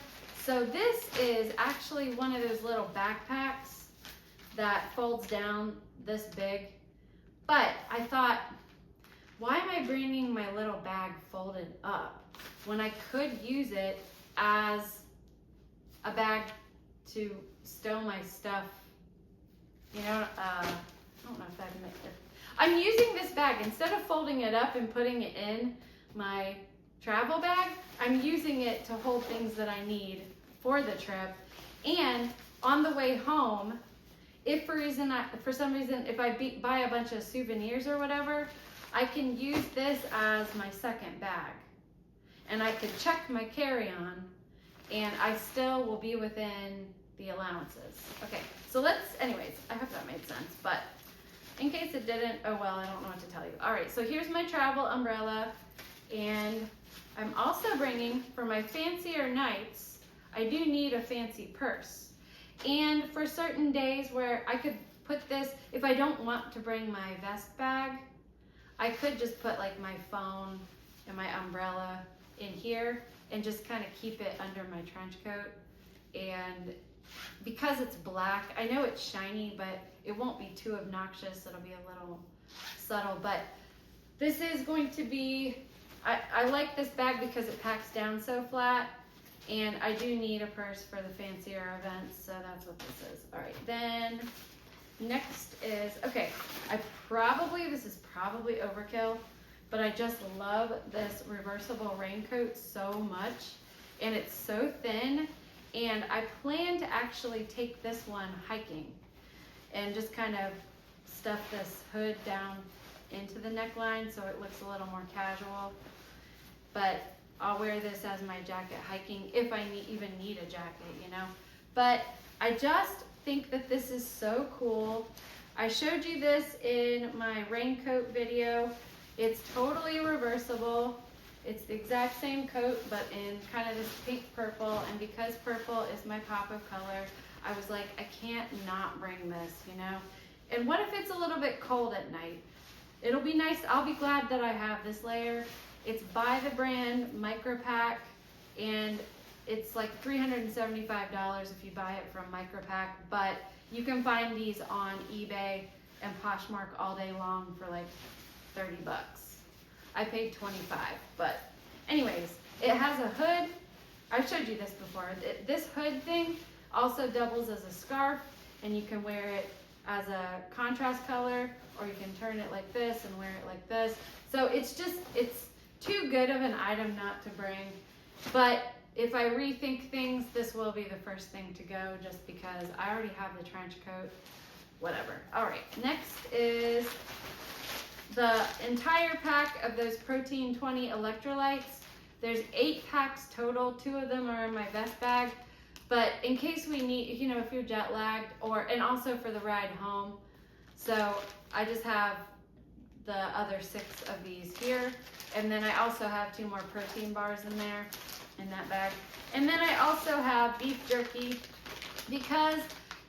So this is actually one of those little backpacks that folds down this big. But I thought, why am I bringing my little bag folded up when I could use it as a bag to stow my stuff? You know, I don't know if that makes it. I'm using this bag, instead of folding it up and putting it in my travel bag, I'm using it to hold things that I need for the trip. And on the way home, if for some reason, if I buy a bunch of souvenirs or whatever, I can use this as my second bag. And I could check my carry-on, and I still will be within the allowances. Okay, so anyways, I hope that made sense, but in case it didn't, oh well, I don't know what to tell you. All right, so here's my travel umbrella, and I'm also bringing, for my fancier nights, I do need a fancy purse. And for certain days where I could put this, if I don't want to bring my vest bag, I could just put like my phone and my umbrella in here and just kind of keep it under my trench coat. And because it's black, I know it's shiny, but it won't be too obnoxious. It'll be a little subtle, but this is going to be, I like this bag because it packs down so flat, and I do need a purse for the fancier events, so that's what this is. All right, then next is, okay, this is probably overkill, but I just love this reversible raincoat so much, and it's so thin, and I plan to actually take this one hiking and just kind of stuff this hood down into the neckline so it looks a little more casual. But I'll wear this as my jacket hiking if I even need a jacket, you know. But I just think that this is so cool. I showed you this in my raincoat video. It's totally reversible. It's the exact same coat, but in kind of this pink purple. And because purple is my pop of color, I was like, I can't not bring this, you know. And what if it's a little bit cold at night? It'll be nice. I'll be glad that I have this layer. It's by the brand Micropack, and it's like $375 if you buy it from Micropack, but you can find these on eBay and Poshmark all day long for like 30 bucks. I paid 25, but anyways, it has a hood. I've showed you this before. This hood thing also doubles as a scarf, and you can wear it as a contrast color, or you can turn it like this and wear it like this. So it's too good of an item not to bring. But if I rethink things, this will be the first thing to go, just because I already have the trench coat, whatever. All right, next is the entire pack of those Protein 20 electrolytes. There's 8 packs total. 2 of them are in my vest bag. But in case we need, you know, if you're jet lagged, and also for the ride home. So I just have the other 6 of these here. And then I also have 2 more protein bars in there, in that bag. And then I also have beef jerky, because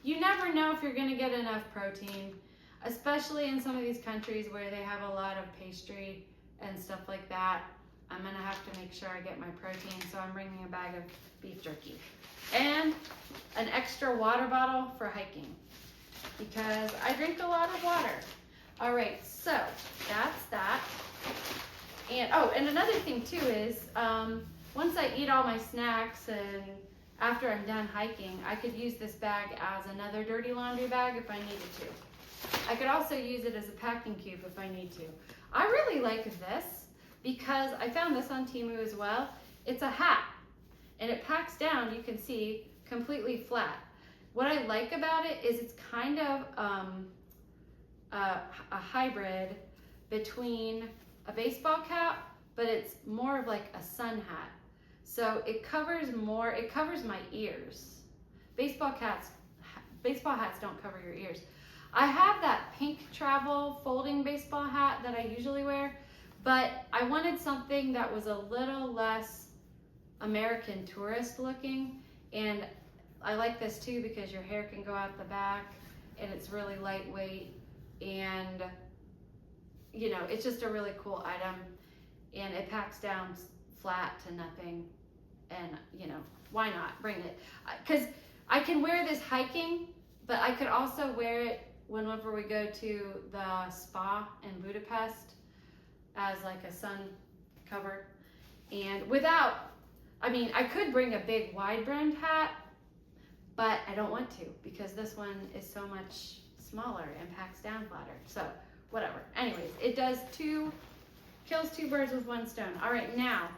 you never know if you're gonna get enough protein, especially in some of these countries where they have a lot of pastry and stuff like that. I'm gonna have to make sure I get my protein, so I'm bringing a bag of beef jerky. And an extra water bottle for hiking, because I drink a lot of water. All right, so that's that. And oh, and another thing too is, once I eat all my snacks and after I'm done hiking, I could use this bag as another dirty laundry bag if I needed to. I could also use it as a packing cube if I need to. I really like this because I found this on Temu as well. It's a hat, and it packs down, you can see, completely flat. What I like about it is it's kind of a hybrid between a baseball cap, but it's more of like a sun hat. So it covers my ears. Baseball hats don't cover your ears. I have that pink travel folding baseball hat that I usually wear, but I wanted something that was a little less American tourist looking, and I like this too because your hair can go out the back, and it's really lightweight, and you know, it's just a really cool item, and it packs down flat to nothing, and you know, why not bring it? Because I can wear this hiking, but I could also wear it whenever we go to the spa in Budapest as like a sun cover. And without, I mean, I could bring a big wide brimmed hat, but I don't want to because this one is so much smaller and packs down flatter. So whatever. Anyways, it kills 2 birds with 1 stone. All right, now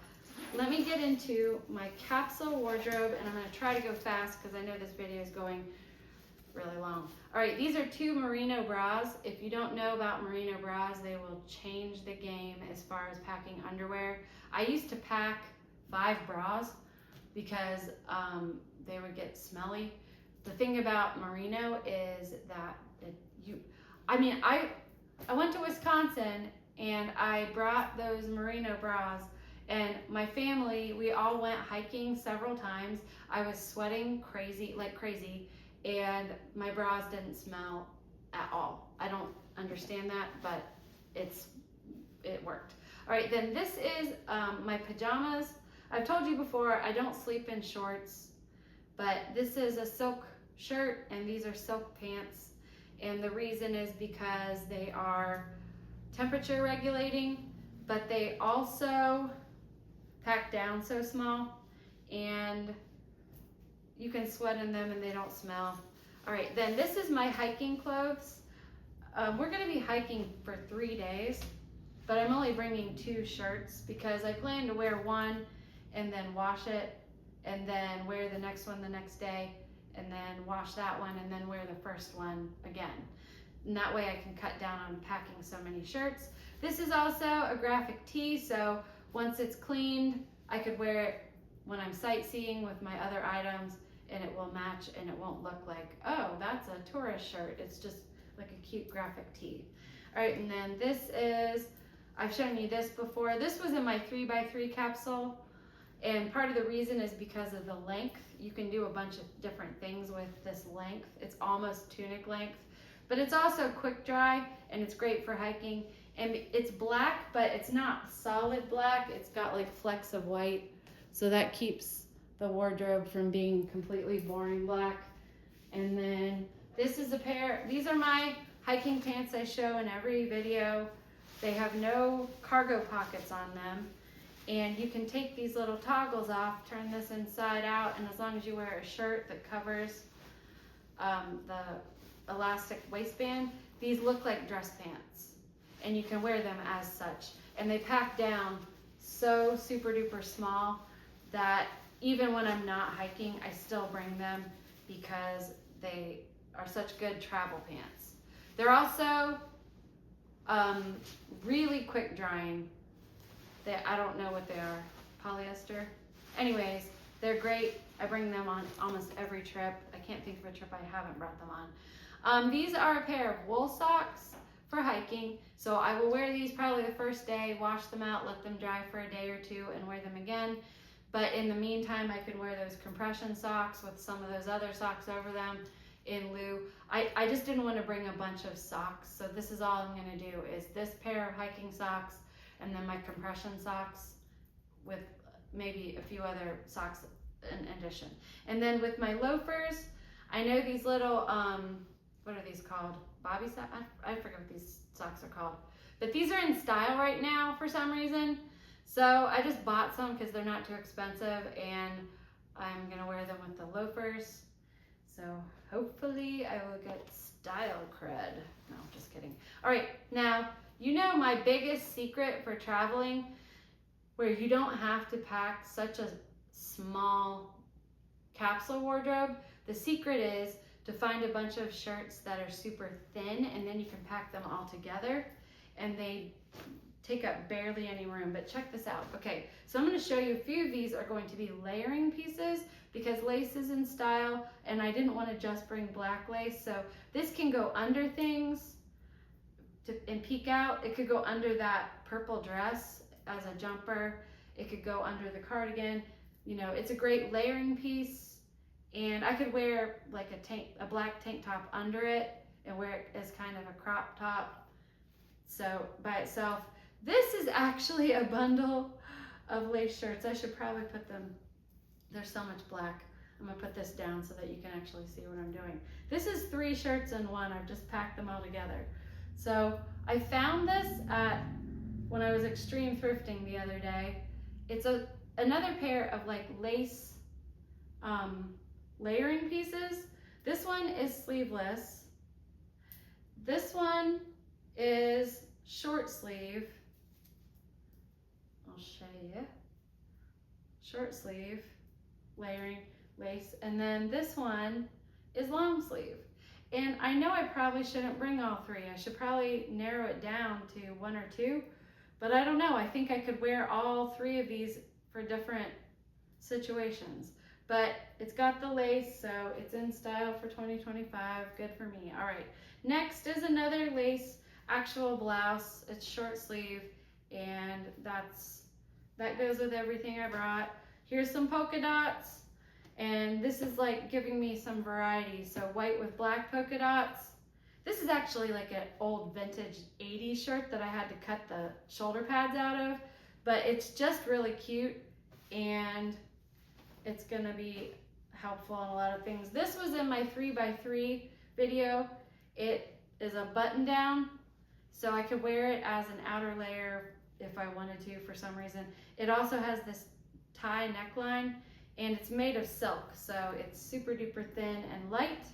let me get into my capsule wardrobe, and I'm going to try to go fast because I know this video is going really long. All right, these are 2 merino bras. If you don't know about merino bras, they will change the game as far as packing underwear. I used to pack 5 bras because they would get smelly. The thing about merino is that I went to Wisconsin and I brought those merino bras, and my family, we all went hiking several times. I was sweating like crazy, and my bras didn't smell at all. I don't understand that, but it worked. All right, then this is my pajamas. I've told you before, I don't sleep in shorts, but this is a silk shirt and these are silk pants. And the reason is because they are temperature regulating, but they also pack down so small and you can sweat in them and they don't smell. All right, then this is my hiking clothes. We're gonna be hiking for 3 days, but I'm only bringing 2 shirts because I plan to wear one and then wash it and then wear the next one the next day and then wash that one and then wear the first one again. And that way I can cut down on packing so many shirts. This is also a graphic tee, so once it's cleaned, I could wear it when I'm sightseeing with my other items and it will match and it won't look like, oh, that's a tourist shirt. It's just like a cute graphic tee. All right, and then this is, I've shown you this before. This was in my 3x3 capsule. And part of the reason is because of the length. You can do a bunch of different things with this length. It's almost tunic length, but it's also quick dry and it's great for hiking. And it's black, but it's not solid black. It's got like flecks of white. So that keeps the wardrobe from being completely boring black. And then this is a pair, these are my hiking pants I show in every video. They have no cargo pockets on them. And you can take these little toggles off, turn this inside out, and as long as you wear a shirt that covers the elastic waistband, these look like dress pants. And you can wear them as such. And they pack down so super duper small that even when I'm not hiking, I still bring them because they are such good travel pants. They're also really quick drying. I don't know what they are, polyester. Anyways, they're great. I bring them on almost every trip. I can't think of a trip I haven't brought them on. These are a pair of wool socks for hiking. So I will wear these probably the first day, wash them out, let them dry for a day or 2 and wear them again. But in the meantime, I could wear those compression socks with some of those other socks over them in lieu. I just didn't want to bring a bunch of socks. So this is all I'm gonna do is this pair of hiking socks and then my compression socks with maybe a few other socks in addition. And then with my loafers, I know these little, what are these called? Bobby socks? I forget what these socks are called. But these are in style right now for some reason. So I just bought some because they're not too expensive and I'm gonna wear them with the loafers. So hopefully I will get style cred. No, just kidding. All right, now, you know my biggest secret for traveling where you don't have to pack such a small capsule wardrobe? The secret is to find a bunch of shirts that are super thin and then you can pack them all together and they take up barely any room. But check this out. Okay, so I'm going to show you a few of these are going to be layering pieces because lace is in style and I didn't want to just bring black lace. So this can go under things and peek out. It could go under that purple dress as a jumper. It could go under the cardigan. You know, it's a great layering piece. And I could wear like a black tank top under it and wear it as kind of a crop top. So by itself, this is actually a bundle of lace shirts. I should probably put them, there's so much black. I'm gonna put this down so that you can actually see what I'm doing. This is 3 shirts in one. I've just packed them all together. So I found this when I was extreme thrifting the other day. It's another pair of like lace layering pieces. This one is sleeveless. This one is short sleeve. I'll show you. short sleeve, layering lace, and then this one is long sleeve. And I know I probably shouldn't bring all three. I should probably narrow it down to one or two, but I don't know. I think I could wear all three of these for different situations. But it's got the lace, so it's in style for 2025. Good for me. All right, next is another lace actual blouse. It's short sleeve, and that goes with everything I brought. Here's some polka dots. And this is like giving me some variety. So white with black polka dots. This is actually like an old vintage 80s shirt that I had to cut the shoulder pads out of, but it's just really cute and it's gonna be helpful in a lot of things. This was in my 3x3 video. It is a button down, so I could wear it as an outer layer if I wanted to for some reason. It also has this tie neckline, and it's made of silk, so it's super duper thin and light.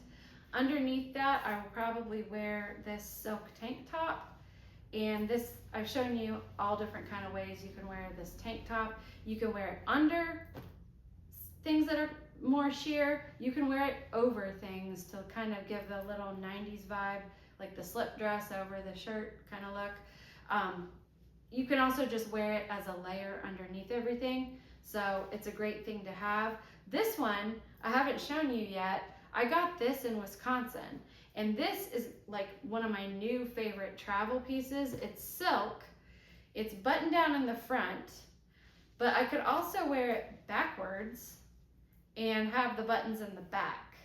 Underneath that, I will probably wear this silk tank top. And this, I've shown you all different kind of ways you can wear this tank top. You can wear it under things that are more sheer. You can wear it over things to kind of give the little 90s vibe, like the slip dress over the shirt kind of look. You can also just wear it as a layer underneath everything. So it's a great thing to have. This one, I haven't shown you yet. I got this in Wisconsin, and this is like one of my new favorite travel pieces. It's silk, it's buttoned down in the front, but I could also wear it backwards and have the buttons in the back.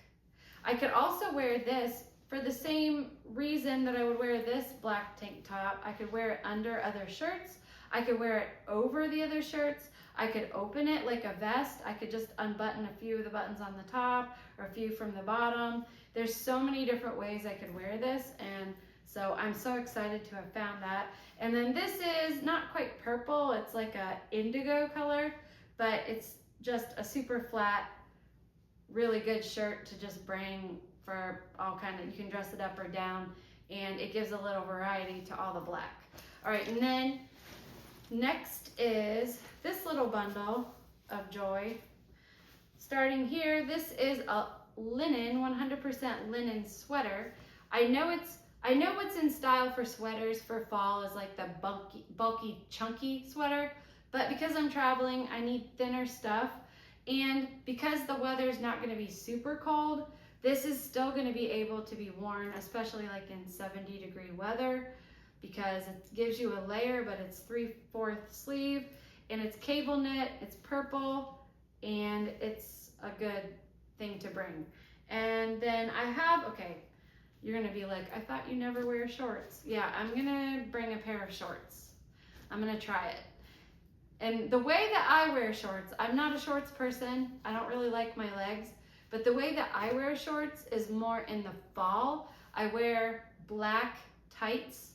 I could also wear this for the same reason that I would wear this black tank top. I could wear it under other shirts. I could wear it over the other shirts. I could open it like a vest. I could just unbutton a few of the buttons on the top or a few from the bottom. There's so many different ways I could wear this, and so I'm so excited to have found that. And then this is not quite purple, it's like a indigo color, but it's just a super flat, really good shirt to just bring for all kind of, you can dress it up or down, and it gives a little variety to all the black. All right, and then next is this little bundle of joy. Starting here, this is a linen, 100% linen sweater. I know what's in style for sweaters for fall is like the bulky, chunky sweater, but because I'm traveling, I need thinner stuff. And because the weather's not gonna be super cold, this is still gonna be able to be worn, especially like in 70-degree weather, because it gives you a layer, but it's 3/4 sleeve, and it's cable knit, it's purple, and it's a good thing to bring. And then I have, okay, you're gonna be like, I thought you never wear shorts. Yeah, I'm gonna bring a pair of shorts. I'm gonna try it. And the way that I wear shorts, I'm not a shorts person. I don't really like my legs, but the way that I wear shorts is more in the fall. I wear black tights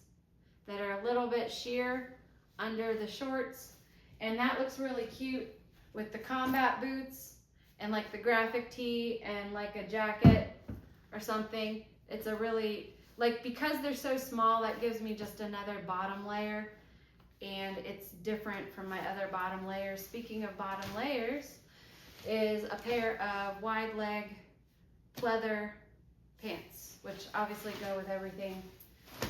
that are a little bit sheer under the shorts, and that looks really cute with the combat boots and like the graphic tee and like a jacket or something. It's a really, like, because they're so small, that gives me just another bottom layer, and it's different from my other bottom layers. Speaking of bottom layers, is a pair of wide leg pleather pants, which obviously go with everything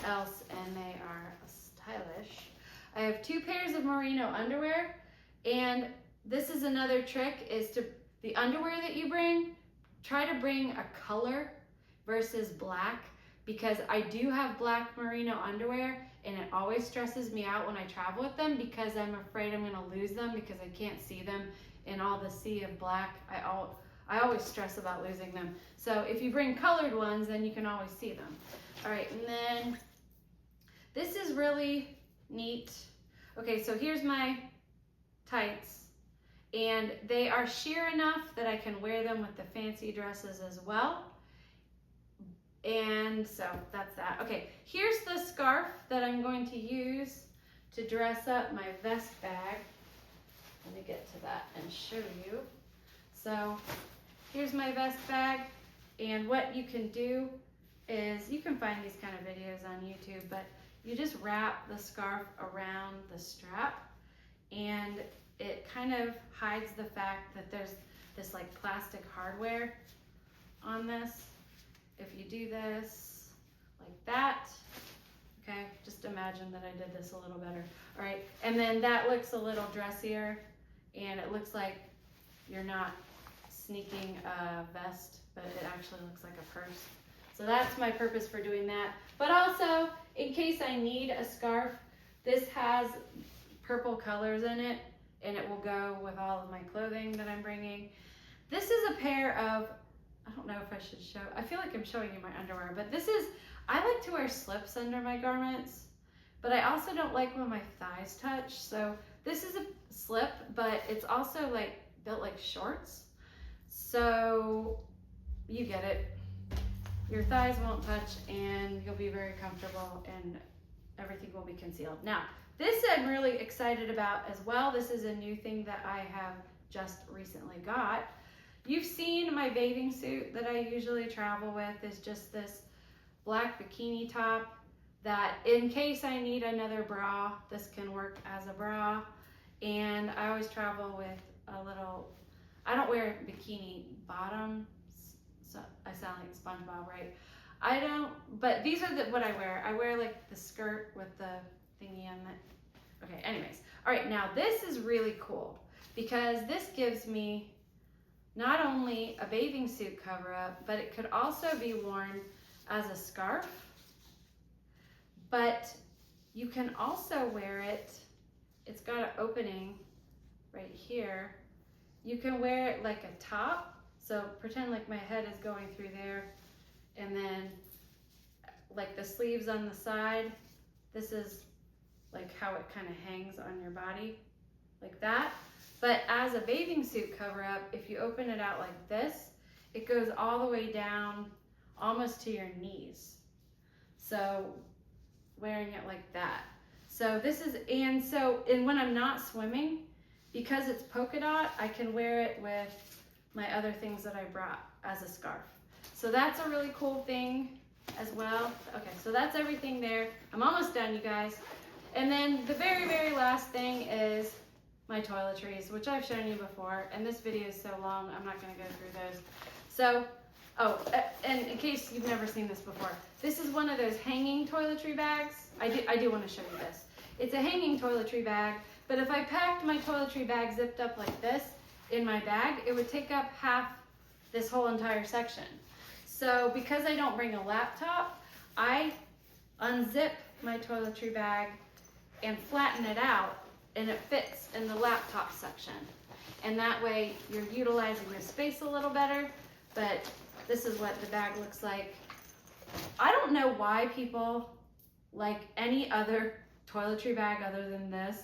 else, and they are stylish. I have 2 pairs of merino underwear, and this is another trick, is to, the underwear that you bring, try to bring a color versus black, because I do have black merino underwear, and it always stresses me out when I travel with them because I'm afraid I'm gonna lose them because I can't see them in all the sea of black. I always stress about losing them. So if you bring colored ones, then you can always see them. All right, and then this is really neat. Okay, so here's my tights, and they are sheer enough that I can wear them with the fancy dresses as well. And so that's that. Okay, here's the scarf that I'm going to use to dress up my vest bag. Let me get to that and show you. So here's my vest bag, and what you can do is, you can find these kind of videos on YouTube, but you just wrap the scarf around the strap, and it kind of hides the fact that there's this like plastic hardware on this. If you do this like that, okay, just imagine that I did this a little better. All right, and then that looks a little dressier, and it looks like you're not sneaking a vest, but it actually looks like a purse. So that's my purpose for doing that. But also, in case I need a scarf, this has purple colors in it, and it will go with all of my clothing that I'm bringing. This is a pair of, I don't know if I should show, I feel like I'm showing you my underwear, but this is, I like to wear slips under my garments, but I also don't like when my thighs touch. So this is a slip, but it's also like built like shorts. So you get it. Your thighs won't touch and you'll be very comfortable and everything will be concealed. Now, this I'm really excited about as well. This is a new thing that I have just recently got. You've seen my bathing suit that I usually travel with is just this black bikini top that in case I need another bra, this can work as a bra. And I always travel with a little, I don't wear bikini bottoms, so I sound like SpongeBob, right? I don't, but these are what I wear. I wear like the skirt with the thingy on it. Okay, anyways. All right, now this is really cool because this gives me not only a bathing suit cover up, but it could also be worn as a scarf. But you can also wear it, it's got an opening right here. You can wear it like a top. So pretend like my head is going through there, and then like the sleeves on the side, this is like how it kind of hangs on your body, like that. But as a bathing suit cover up, if you open it out like this, it goes all the way down almost to your knees. So wearing it like that. So this is, and when I'm not swimming, because it's polka dot, I can wear it with my other things that I brought as a scarf. So that's a really cool thing as well. Okay, so that's everything there. I'm almost done, you guys. And then the very, very last thing is my toiletries, which I've shown you before, and this video is so long, I'm not gonna go through those. So, and in case you've never seen this before, this is one of those hanging toiletry bags. I do wanna show you this. It's a hanging toiletry bag, but if I packed my toiletry bag zipped up like this in my bag, it would take up half this whole entire section. So because I don't bring a laptop, I unzip my toiletry bag and flatten it out, and it fits in the laptop section. And that way you're utilizing the space a little better, but this is what the bag looks like. I don't know why people like any other toiletry bag other than this.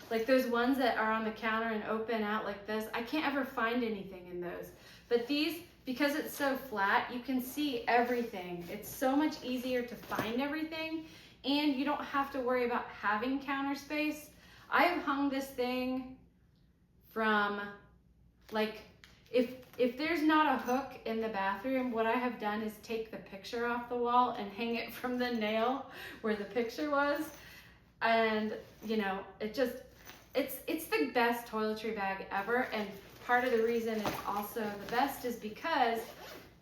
Like those ones that are on the counter and open out like this, I can't ever find anything in those. But these, because it's so flat, you can see everything. It's so much easier to find everything, and you don't have to worry about having counter space. I've hung this thing from, like, if there's not a hook in the bathroom, what I have done is take the picture off the wall and hang it from the nail where the picture was. And, you know, it's the best toiletry bag ever. And part of the reason it's also the best is because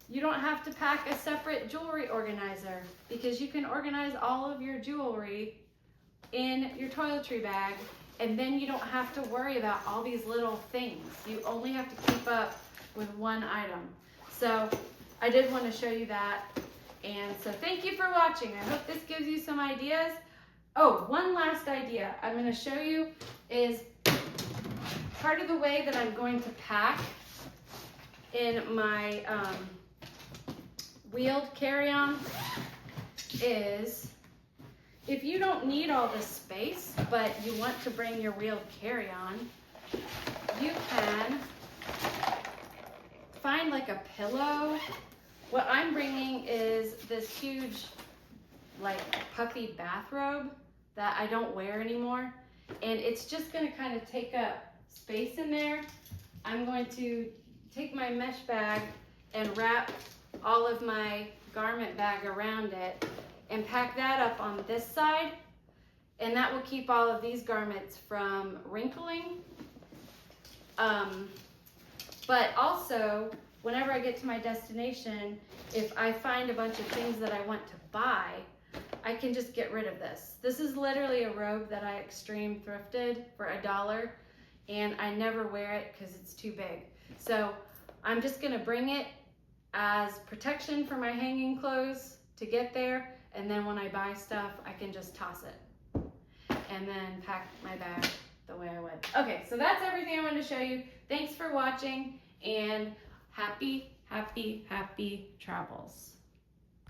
you don't have to pack a separate jewelry organizer, because you can organize all of your jewelry in your toiletry bag, and then you don't have to worry about all these little things. You only have to keep up with one item. So I did want to show you that. And so thank you for watching. I hope this gives you some ideas. Oh, one last idea I'm going to show you is part of the way that I'm going to pack in my wheeled carry-on is, if you don't need all this space, but you want to bring your wheeled carry-on, you can find like a pillow. What I'm bringing is this huge, like, puffy bathrobe that I don't wear anymore. And it's just gonna kind of take up space in there. I'm going to take my mesh bag and wrap all of my garment bag around it and pack that up on this side, and that will keep all of these garments from wrinkling. But also, whenever I get to my destination, if I find a bunch of things that I want to buy, I can just get rid of this. This is literally a robe that I extreme thrifted for $1, and I never wear it because it's too big. So I'm just gonna bring it as protection for my hanging clothes to get there, and then when I buy stuff, I can just toss it and then pack my bag the way I would. Okay, so that's everything I wanted to show you. Thanks for watching, and happy travels.